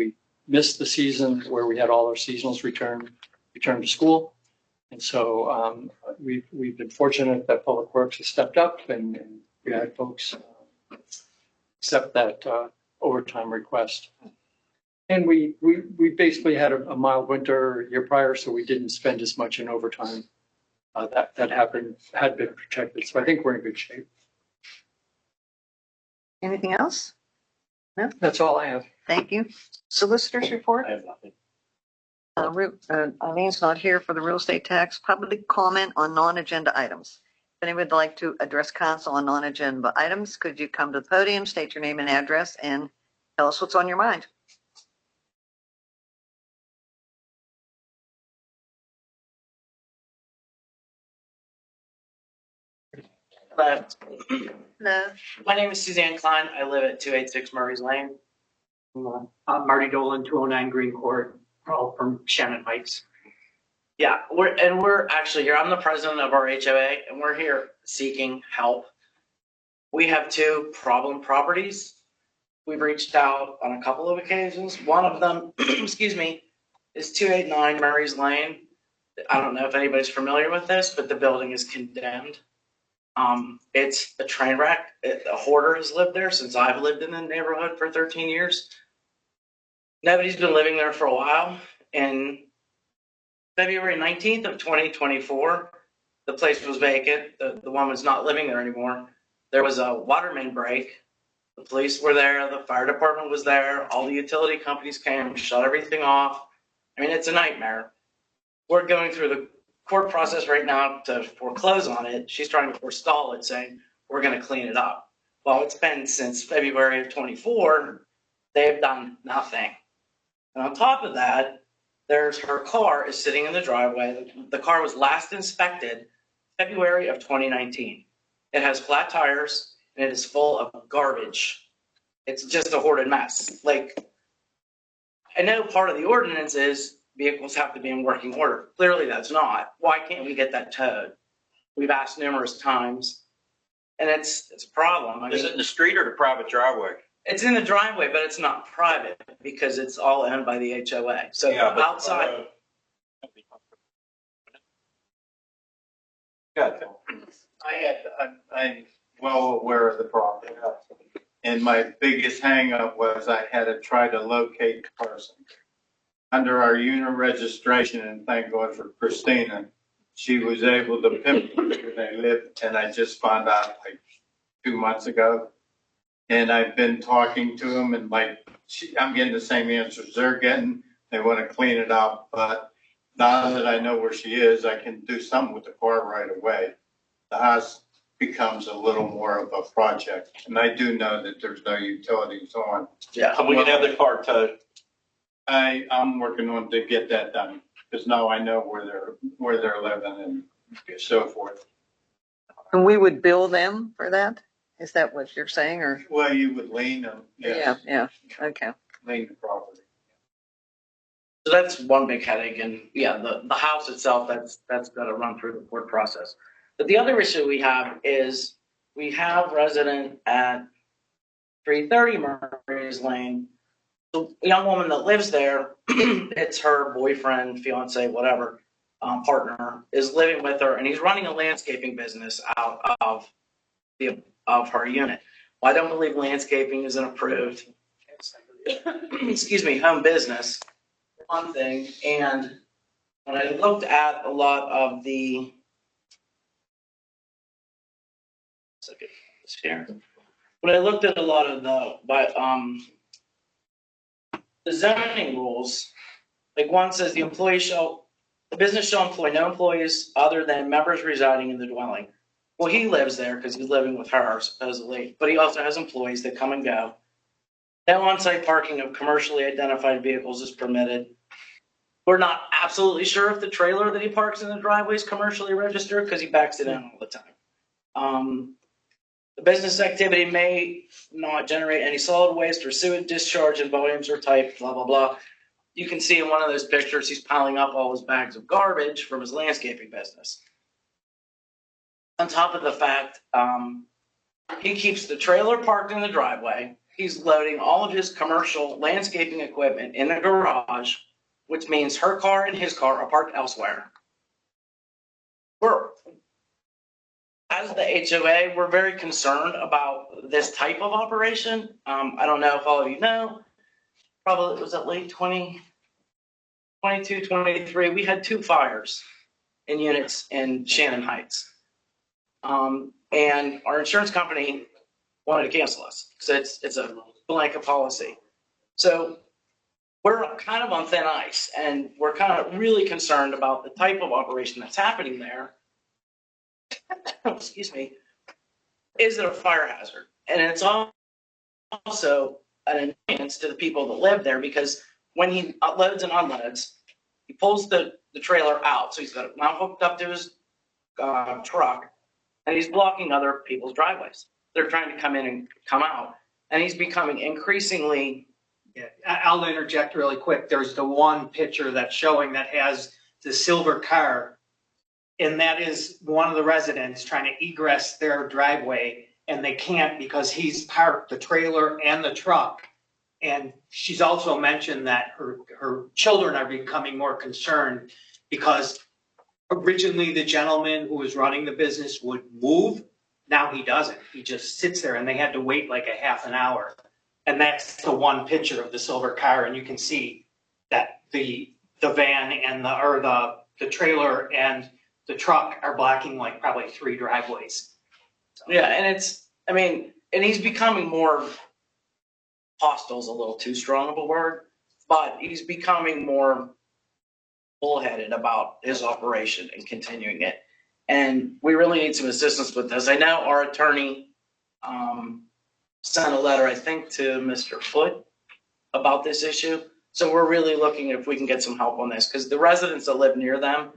missed the season where we had all our seasonals return to school, and so we've been fortunate that public works has stepped up and we had folks accept that overtime request. And we basically had a mild winter year prior, so we didn't spend as much in overtime that had been projected. So I think we're in good shape. Anything else? That's all I have. Thank you. Solicitors report? I have nothing. Eileen's not here for the real estate tax. Public comment on non-agenda items. If anyone would like to address council on non-agenda items, could you come to the podium, state your name and address, and tell us what's on your mind? Hello, No. my name is Suzanne Klein. I live at 286 Murray's Lane. I'm Marty Dolan, 209 Green Court, all from Shannon Heights. Yeah, we're actually here. I'm the president of our HOA, and we're here seeking help. We have 2 problem properties. We've reached out on a couple of occasions. One of them, excuse me, is 289 Murray's Lane. I don't know if anybody's familiar with this, but the building is condemned. It's a train wreck. A hoarder has lived there since I've lived in the neighborhood for 13 years. Nobody's been living there for a while. And February 19th of 2024, the place was vacant. The woman's not living there anymore. There was a water main break. The police were there. The fire department was there. All the utility companies came, shut everything off. I mean, it's a nightmare. We're going through the court process right now to foreclose on it. She's trying to forestall it, saying we're going to clean it up. Well, it's been since February of 24. They've done nothing. And on top of that, her car is sitting in the driveway. The car was last inspected February of 2019. It has flat tires and it is full of garbage. It's just a hoarded mess. Like, I know part of the ordinance is vehicles have to be in working order. Clearly that's not. Why can't we get that towed? We've asked numerous times, and it's a problem. Is it in the street or the private driveway? It's in the driveway, but it's not private because it's all owned by the HOA. So Yeah, but, outside. I'm well aware of the problem. And my biggest hangup was I had to try to locate the person. Under our unit registration, and thank God for Christina, she was able to pinpoint where they lived, and I just found out like 2 months ago. And I've been talking to them, and I'm getting the same answers they're getting. They want to clean it up, but now that I know where she is, I can do something with the car right away. The house becomes a little more of a project, and I do know that there's no utilities on. Yeah. So we can have the car towed. I'm working on to get that done, because now I know where they're living and so forth. And we would bill them for that? Is that what you're saying, or? Well, you would lien them. Yes. Yeah, okay. Lien the property. So that's one big headache, and yeah, the house itself, that's got to run through the court process. But the other issue we have is we have resident at 330 Murray's Lane. The young woman that lives there, it's her boyfriend, fiance, whatever, partner, is living with her, and he's running a landscaping business out of her unit. Well, I don't believe landscaping is an approved, excuse me, home business. One thing, and when I looked at a lot of the when I looked at a lot of the zoning rules, like one says the business shall employ no employees other than members residing in the dwelling. Well, he lives there because he's living with her supposedly, but he also has employees that come and go. No on-site parking of commercially identified vehicles is permitted. We're not absolutely sure if the trailer that he parks in the driveway is commercially registered because he backs it in all the time. The business activity may not generate any solid waste or sewage discharge in volumes or type, blah, blah, blah. You can see in one of those pictures, he's piling up all his bags of garbage from his landscaping business. On top of the fact, he keeps the trailer parked in the driveway. He's loading all of his commercial landscaping equipment in the garage, which means her car and his car are parked elsewhere. As the HOA, we're very concerned about this type of operation. I don't know if all of you know, probably it was at late 2022, 23, we had 2 fires in units in Shannon Heights. And our insurance company wanted to cancel us. So it's a blanket policy. So we're kind of on thin ice, and we're kind of really concerned about the type of operation that's happening there. Excuse me. Is it a fire hazard? And it's also an annoyance to the people that live there, because when he loads and unloads, he pulls the trailer out. So he's got it now hooked up to his truck, and he's blocking other people's driveways. They're trying to come in and come out, and he's becoming increasingly. Yeah, I'll interject really quick. There's the one picture that's showing that has the silver car, and that is one of the residents trying to egress their driveway, and they can't because he's parked the trailer and the truck. And she's also mentioned that her children are becoming more concerned because originally the gentleman who was running the business would move. Now he doesn't. He just sits there, and they had to wait like a half an hour. And that's the one picture of the silver car, and you can see that the van and the trailer and the truck are blocking like probably 3 driveways. So. Yeah, and and he's becoming more hostile is a little too strong of a word, but he's becoming more bullheaded about his operation and continuing it. And we really need some assistance with this. I know our attorney sent a letter, I think, to Mr. Foote about this issue. So we're really looking if we can get some help on this, because the residents that live near them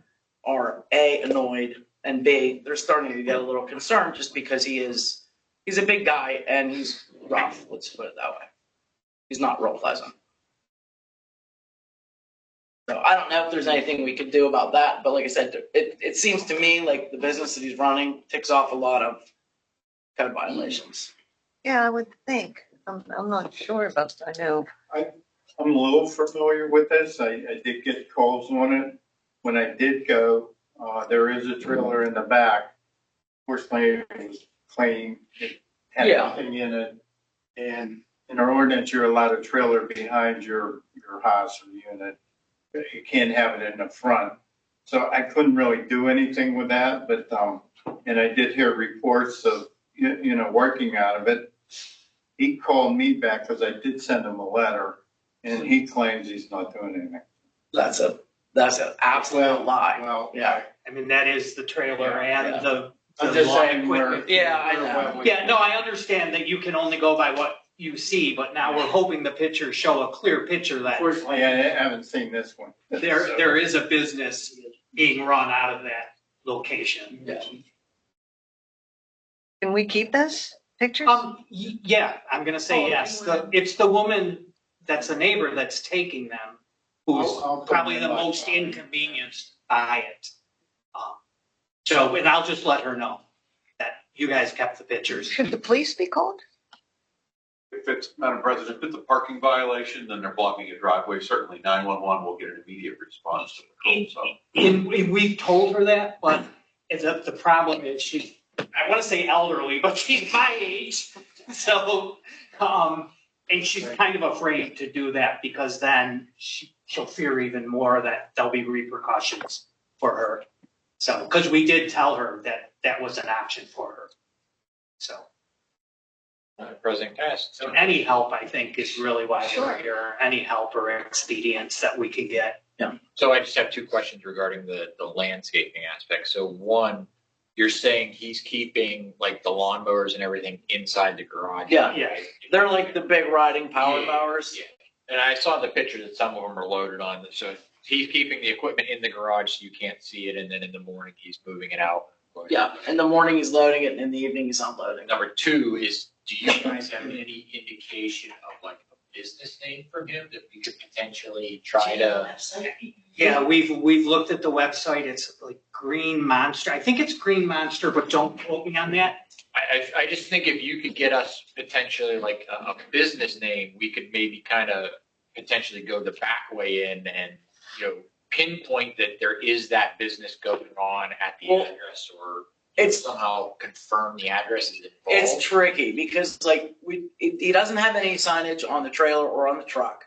are A, annoyed, and B, they're starting to get a little concerned just because he's a big guy and he's rough, let's put it that way. He's not real pleasant. So I don't know if there's anything we could do about that, but like I said, it seems to me like the business that he's running ticks off a lot of code violations. Yeah, I would think. I'm not sure about that. I know. I'm a little familiar with this. I did get calls on it. When I did go, there is a trailer in the back. Fortunately, it was clean. It had nothing in it. And in our ordinance, you're allowed a trailer behind your house or unit. You can't have it in the front. So I couldn't really do anything with that, but, and I did hear reports of, working out of it. He called me back because I did send him a letter, and he claims he's not doing anything. That's an absolute lie. Well, yeah. I mean, that is the trailer and the I'm just lawn saying equipment. Yeah, I know. Yeah, no, I understand that you can only go by what you see, but now we're hoping the pictures show a clear picture that Unfortunately, I haven't seen this one. there is a business being run out of that location. Yeah. Can we keep this pictures? Yeah, I'm gonna say yes. It's the woman that's a neighbor that's taking them, who's I'll put probably them the in my most file. inconvenienced by it. So, and I'll just let her know that you guys kept the pictures. Should the police be called? If it's, Madam President, if it's a parking violation, then they're blocking a driveway, certainly 911 will get an immediate response to the call. So We've told her that, but the problem is I want to say elderly, but she's my age. So, and she's kind of afraid to do that because then she'll fear even more that there'll be repercussions for her. So, because we did tell her that was an option for her. So. President, can I ask? So any help, I think, is really why Sure. we're here. Any help or expedience that we can get. Yeah. So I just have 2 questions regarding the landscaping aspect. So one, you're saying he's keeping like the lawnmowers and everything inside the garage? Yeah. Yeah. They're like the big riding power Yeah, mowers. Yeah. And I saw the picture that some of them are loaded on. So he's keeping the equipment in the garage so you can't see it. And then in the morning, he's moving it out. Yeah. In the morning he's loading it, and in the evening he's unloading. Number 2 is, do you guys have any indication of like a business name for him that we could potentially try to? Yeah, we've looked at the website. It's like Green Monster. I think it's Green Monster, but don't quote me on that. I just think if you could get us potentially like a business name, we could maybe kind of potentially go the back way in and, pinpoint that there is that business going on at the address, or It's somehow confirm the address is involved. It's tricky because like he doesn't have any signage on the trailer or on the truck.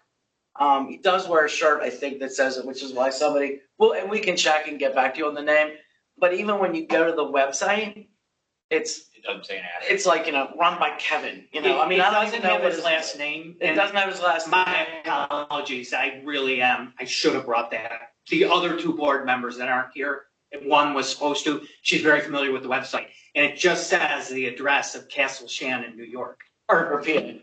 He does wear a shirt, I think, that says it, which is why and we can check and get back to you on the name. But even when you go to the website, it doesn't say an address. It's like, run by Kevin, I mean, I don't even know what his last name. It doesn't have his last name. My apologies, I really am, I should have brought that up. The other two board members that aren't here, and one was supposed to, she's very familiar with the website, and it just says the address of Castle Shannon, New York. Or PA,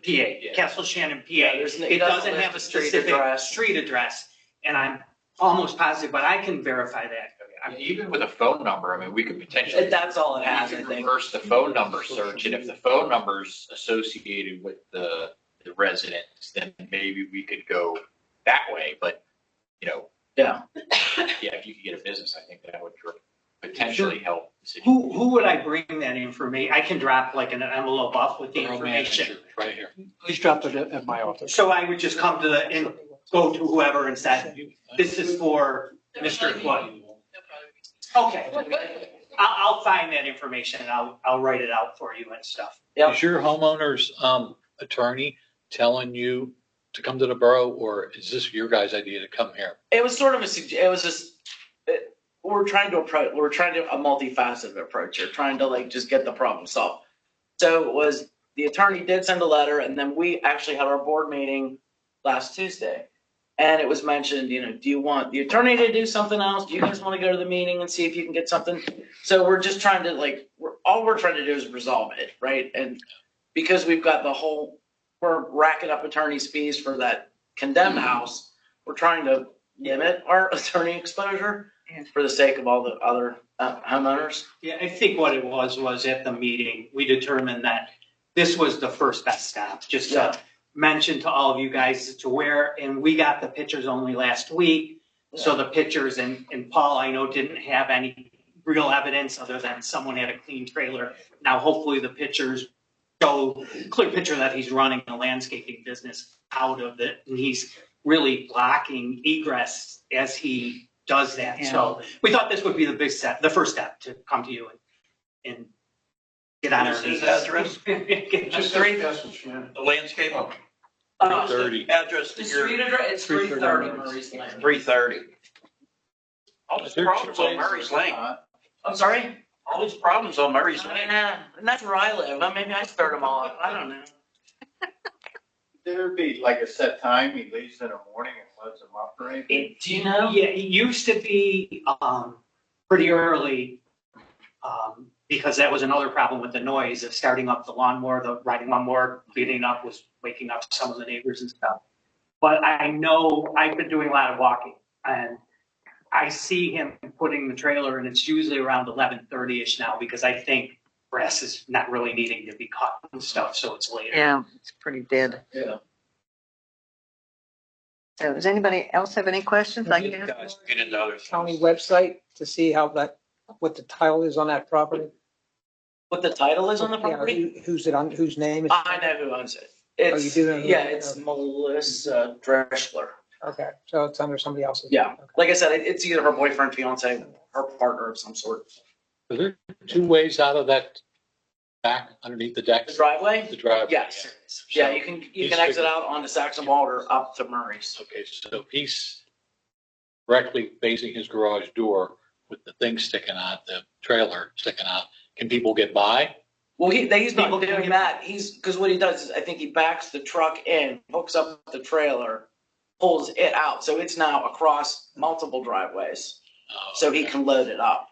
Castle Shannon, PA. It doesn't have a specific street address, and I'm almost positive, but I can verify that. I mean, even with a phone number, I mean, we could potentially. That's all it has, we I could think. reverse the phone number search, and if the phone number's associated with the residents, then maybe we could go that way, but, Yeah. Yeah, if you could get a business, I think that would potentially help the city. Who would I bring that information? I can drop like an envelope off with the Borough information. manager, right here. Please drop it at my office. So I would just come to and go to whoever and say, this is for Mr. Flood. Okay. I'll find that information and I'll write it out for you and stuff. Yep. Is your homeowner's attorney telling you to come to the borough, or is this your guys' idea to come here? It was sort of it was just, we're trying to a multifaceted approach here, trying to just get the problem solved. So it was, the attorney did send a letter, and then we actually had our board meeting last Tuesday. And it was mentioned, do you want the attorney to do something else? Do you guys want to go to the meeting and see if you can get something? So we're just trying to all we're trying to do is resolve it, right? And because we've got we're racking up attorney's fees for that condemned house, we're trying to limit our attorney exposure for the sake of all the other homeowners. Yeah, I think what it was at the meeting, we determined that this was the first best step, just to mention to all of you guys to where, and we got the pictures only last week. So the pictures, and Paul, I know, didn't have any real evidence other than someone had a clean trailer. Now, hopefully the pictures show clear picture that he's running a landscaping business out of it, and he's really blocking egress as he does that. Yeah. So we thought this would be the first step to come to you and get on our What is his knees. address? Just The landscape. 330. Address The to your. street address, it's 330 Murray's Lane. 330. All these They're problems on two Murray's Lane. I'm sorry? All these problems on Murray's Lane. And that's where I live. Maybe I stirred them all up. I don't know. There'd be like a set time, he leaves in the morning and lets them operate. Do you know? Yeah, it used to be pretty early because that was another problem with the noise of starting up the lawnmower, the riding lawnmower, beating up was waking up some of the neighbors and stuff. But I know I've been doing a lot of walking and I see him putting the trailer and it's usually around 11:30ish now because I think grass is not really needing to be cut and stuff, so it's later. Yeah, it's pretty dead. Yeah. So does anybody else have any questions? I You can guys get into other County things. website to see what the title is on that property? What the title is on the Yeah, property? who's it on, whose name is? I know who owns it. Oh, you do know who- Yeah, it's Melissa Dreschler. Okay, so it's under somebody else's. Yeah. Okay. Like I said, it's either her boyfriend, fiance, her partner of some sort. Are there two ways out of that back underneath the deck? The driveway? The driveway. Yes. Yeah. Yeah, you can exit out onto Saxon Wald or up to Murray's. Okay, so he's directly facing his garage door with the thing sticking out, the trailer sticking out. Can people get by? Well, he's not People can doing get- that. Because what he does is I think he backs the truck in, hooks up the trailer, pulls it out. So it's now across multiple driveways. Oh, So he okay. can load it up.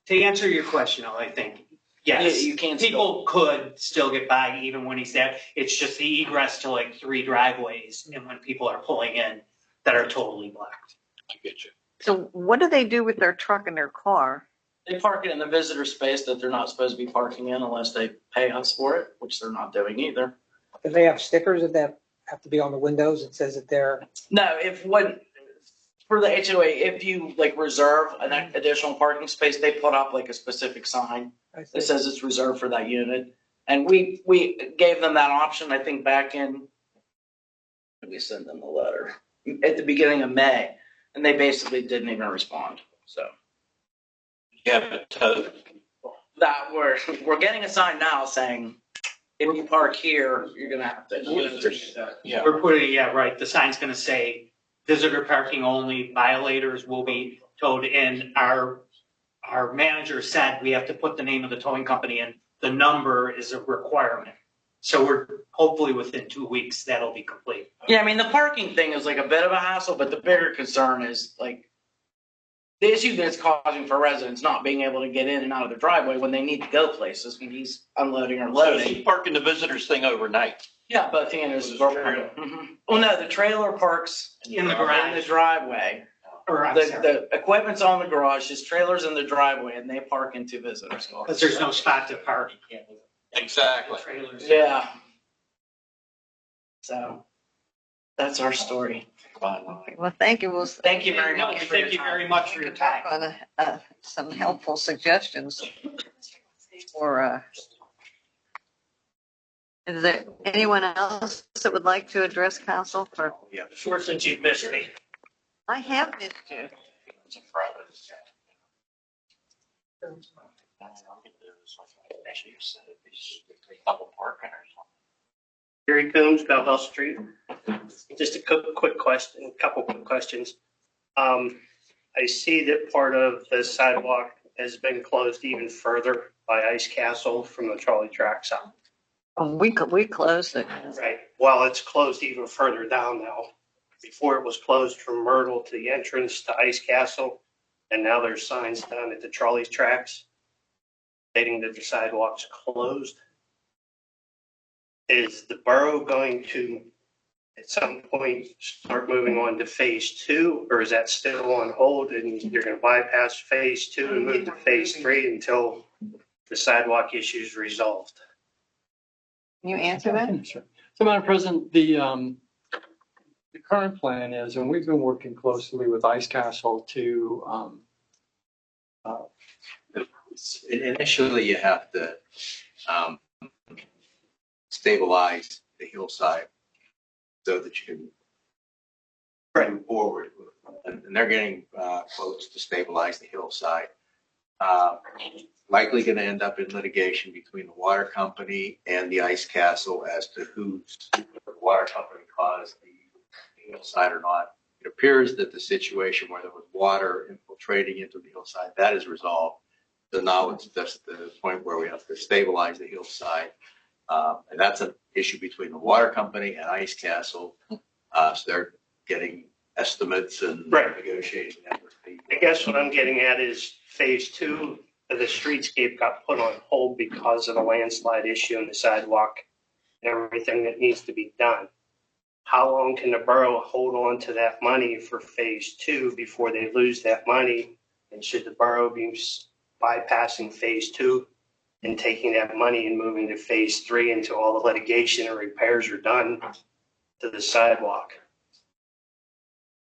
To answer your question, though, I think, yes. You can People could still get by even when he's there. It's just the egress to like 3 driveways and when people are pulling in that are totally blocked. I get you. So what do they do with their truck and their car? They park it in the visitor space that they're not supposed to be parking in unless they pay us for it, which they're not doing either. Do they have stickers that have to be on the windows that says that they're, No, for the HOA, if you reserve an additional parking space, they put up a specific sign I that think, says it's reserved for that unit. And we gave them that option, I think back in, we sent them the letter at the beginning of May, and they basically didn't even respond. So You have a tow. that we're getting a sign now saying, if you park here, you're gonna have to. Yeah. We're putting, right, the sign's gonna say visitor parking only, violators will be towed in. Our manager said we have to put the name of the towing company in the number is a requirement. So we're hopefully within 2 weeks, that'll be complete. Yeah, I mean, the parking thing is like a bit of a hassle, but the bigger concern is like the issue that it's causing for residents not being able to get in and out of the driveway when they need to go places when he's unloading or So loading. she's parking the visitors thing overnight. Yeah, both he and his This is girlfriend. Well, no, the trailer parks In the in garage. the driveway. Or I'm The, sorry, the equipment's on the garage, his trailer's in the driveway, and they park into visitors. because there's no spot to park. Exactly. Trailers. Yeah. So that's our story. Well, thank you. We'll Thank you very much. Thank you very much for your time. on some helpful suggestions for, is there anyone else that would like to address council for? Yeah. Sure, since you've missed me. I have missed you. Gary Coombs, Belleville Street. Just a quick question, a couple quick questions. I see that part of the sidewalk has been closed even further by Ice Castle from the trolley tracks out. We closed it. Right, well, it's closed even further down now. Before it was closed from Myrtle to the entrance to Ice Castle, and now there's signs down at the trolley tracks stating that the sidewalk's closed. Is the borough going to, at some point, start moving on to phase 2, or is that still on hold and you're going to bypass phase 2 and move to phase 3 until the sidewalk issue is resolved? Can you answer that? Sure. So, Madam President, the current plan is, and we've been working closely with Ice Castle to, Initially, you have to stabilize the hillside so that you can move forward. And they're getting quotes to stabilize the hillside. Likely going to end up in litigation between the water company and the Ice Castle as to whose water company caused the hillside or not. It appears that the situation where there was water infiltrating into the hillside, that is resolved. So now it's just the point where we have to stabilize the hillside. And that's an issue between the water company and Ice Castle. So they're getting estimates and negotiating that with the. I guess what I'm getting at is phase 2 of the streetscape got put on hold because of the landslide issue in the sidewalk and everything that needs to be done. How long can the borough hold on to that money for phase 2 before they lose that money? And should the borough be bypassing phase 2 and taking that money and moving to phase 3 until all the litigation and repairs are done to the sidewalk?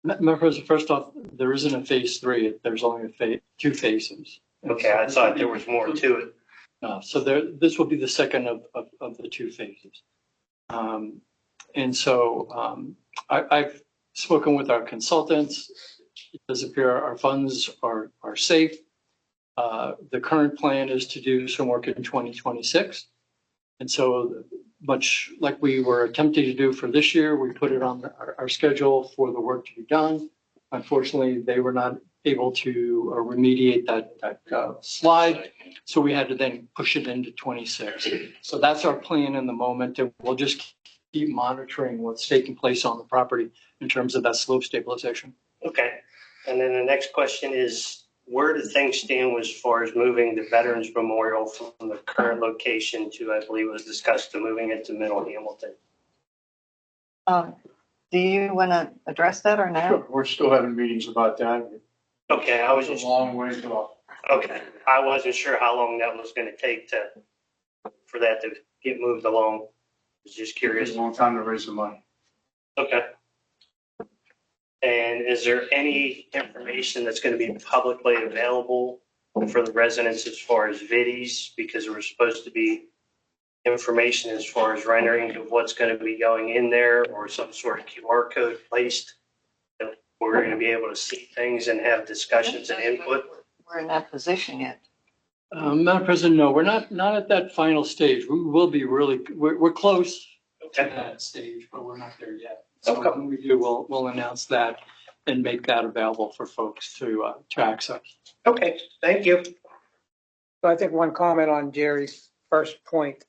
Madam President, first off, there isn't a phase 3. There's only 2 phases. Okay, I thought there was more to it. So this will be the second of the 2 phases. And so I've spoken with our consultants. It does appear our funds are safe. The current plan is to do some work in 2026. And so much like we were attempting to do for this year, we put it on our schedule for the work to be done. Unfortunately, they were not able to remediate that slide. So we had to then push it into 26. So that's our plan in the moment. And we'll just keep monitoring what's taking place on the property in terms of that slope stabilization. Okay. And then the next question is, where do things stand as far as moving the Veterans Memorial from the current location to, I believe it was discussed, to moving it to Middle Hamilton? Do you want to address that or no? Sure, we're still having meetings about that. Okay, I was It's just, a long ways off. okay, I wasn't sure how long that was going to take for that to get moved along. I was just It's curious. a long time to raise the money. Okay. And is there any information that's going to be publicly available for the residents as far as viddies? Because there was supposed to be information as far as rendering of what's going to be going in there, or some sort of QR code placed that we're going to be able to see things and have discussions and input. We're in that position yet. Madam President, no, we're not at that final stage. We will be we're close to that stage, but we're not there yet. So when we do, we'll announce that and make that available for folks to access. Okay, thank you. So I think one comment on Jerry's first point.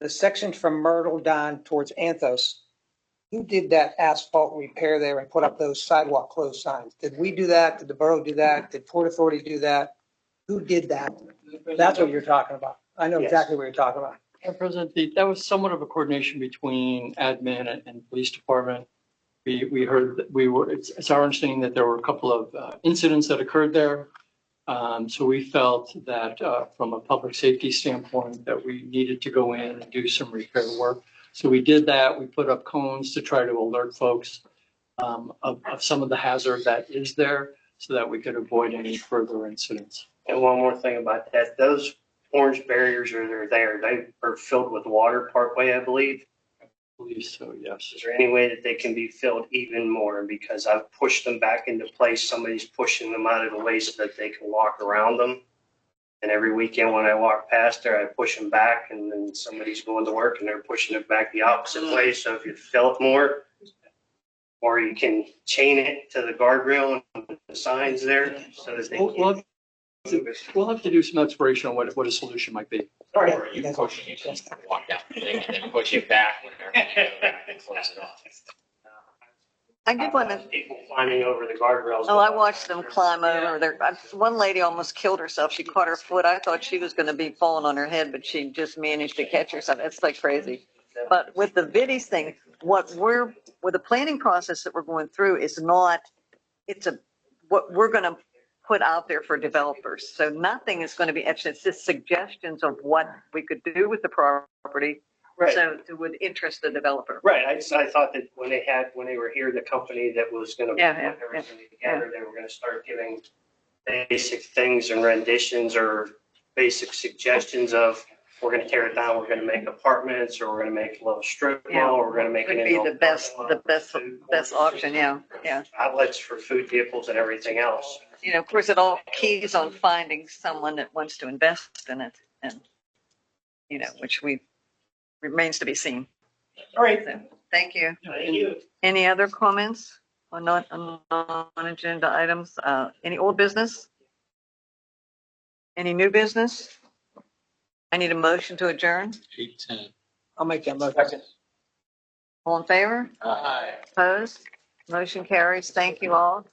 The section from Myrtle down towards Anthos, who did that asphalt repair there and put up those sidewalk closed signs? Did we do that? Did the borough do that? Did Port Authority do that? Who did that? That's what you're talking about. I know Yes. exactly what you're talking about. Madam President, that was somewhat of a coordination between admin and police department. We heard that it's our understanding that there were a couple of incidents that occurred there. So we felt that from a public safety standpoint, that we needed to go in and do some repair work. So we did that. We put up cones to try to alert folks of some of the hazard that is there so that we could avoid any further incidents. And one more thing about that, those orange barriers are there. They are filled with water partway, I believe. I believe so, yes. Is there any way that they can be filled even more? Because I've pushed them back into place. Somebody's pushing them out of the way so that they can walk around them. And every weekend when I walk past there, I push them back, and then somebody's going to work and they're pushing it back the opposite way. So if you fill it more, or you can chain it to the guardrail and the signs there so that they can't. We'll have to do some exploration on what a solution might be. Or are you pushing it, just walk down the thing and then push it back when they're and close it off? I did want to. People climbing over the guardrails. Oh, I watched them climb over there. One lady almost killed herself. She caught her foot. I thought she was going to be falling on her head, but she just managed to catch herself. It's like crazy. But with the Viddies thing, with the planning process that we're going through is not, what we're going to put out there for developers. So nothing is going to be etched. It's just suggestions of what we could do with the property. Right. So it would interest the developer. Right. I thought that when they were here, the company that was going to put everything together, they were going to start giving basic things and renditions or basic suggestions of, we're going to tear it down, we're going to make apartments, or we're going to make a little strip mall, or we're going to make Would it be into the best option. Yeah. outlets for food vehicles and everything else. You know, of course, it all keys on finding someone that wants to invest in it, and which remains to be seen. All right. So, thank you. Thank you. Any other comments on non-agenda items? Any old business? Any new business? I need a motion to adjourn. 8:10. I'll make that motion. All in favor? Aye. Opposed? Motion carries. Thank you all.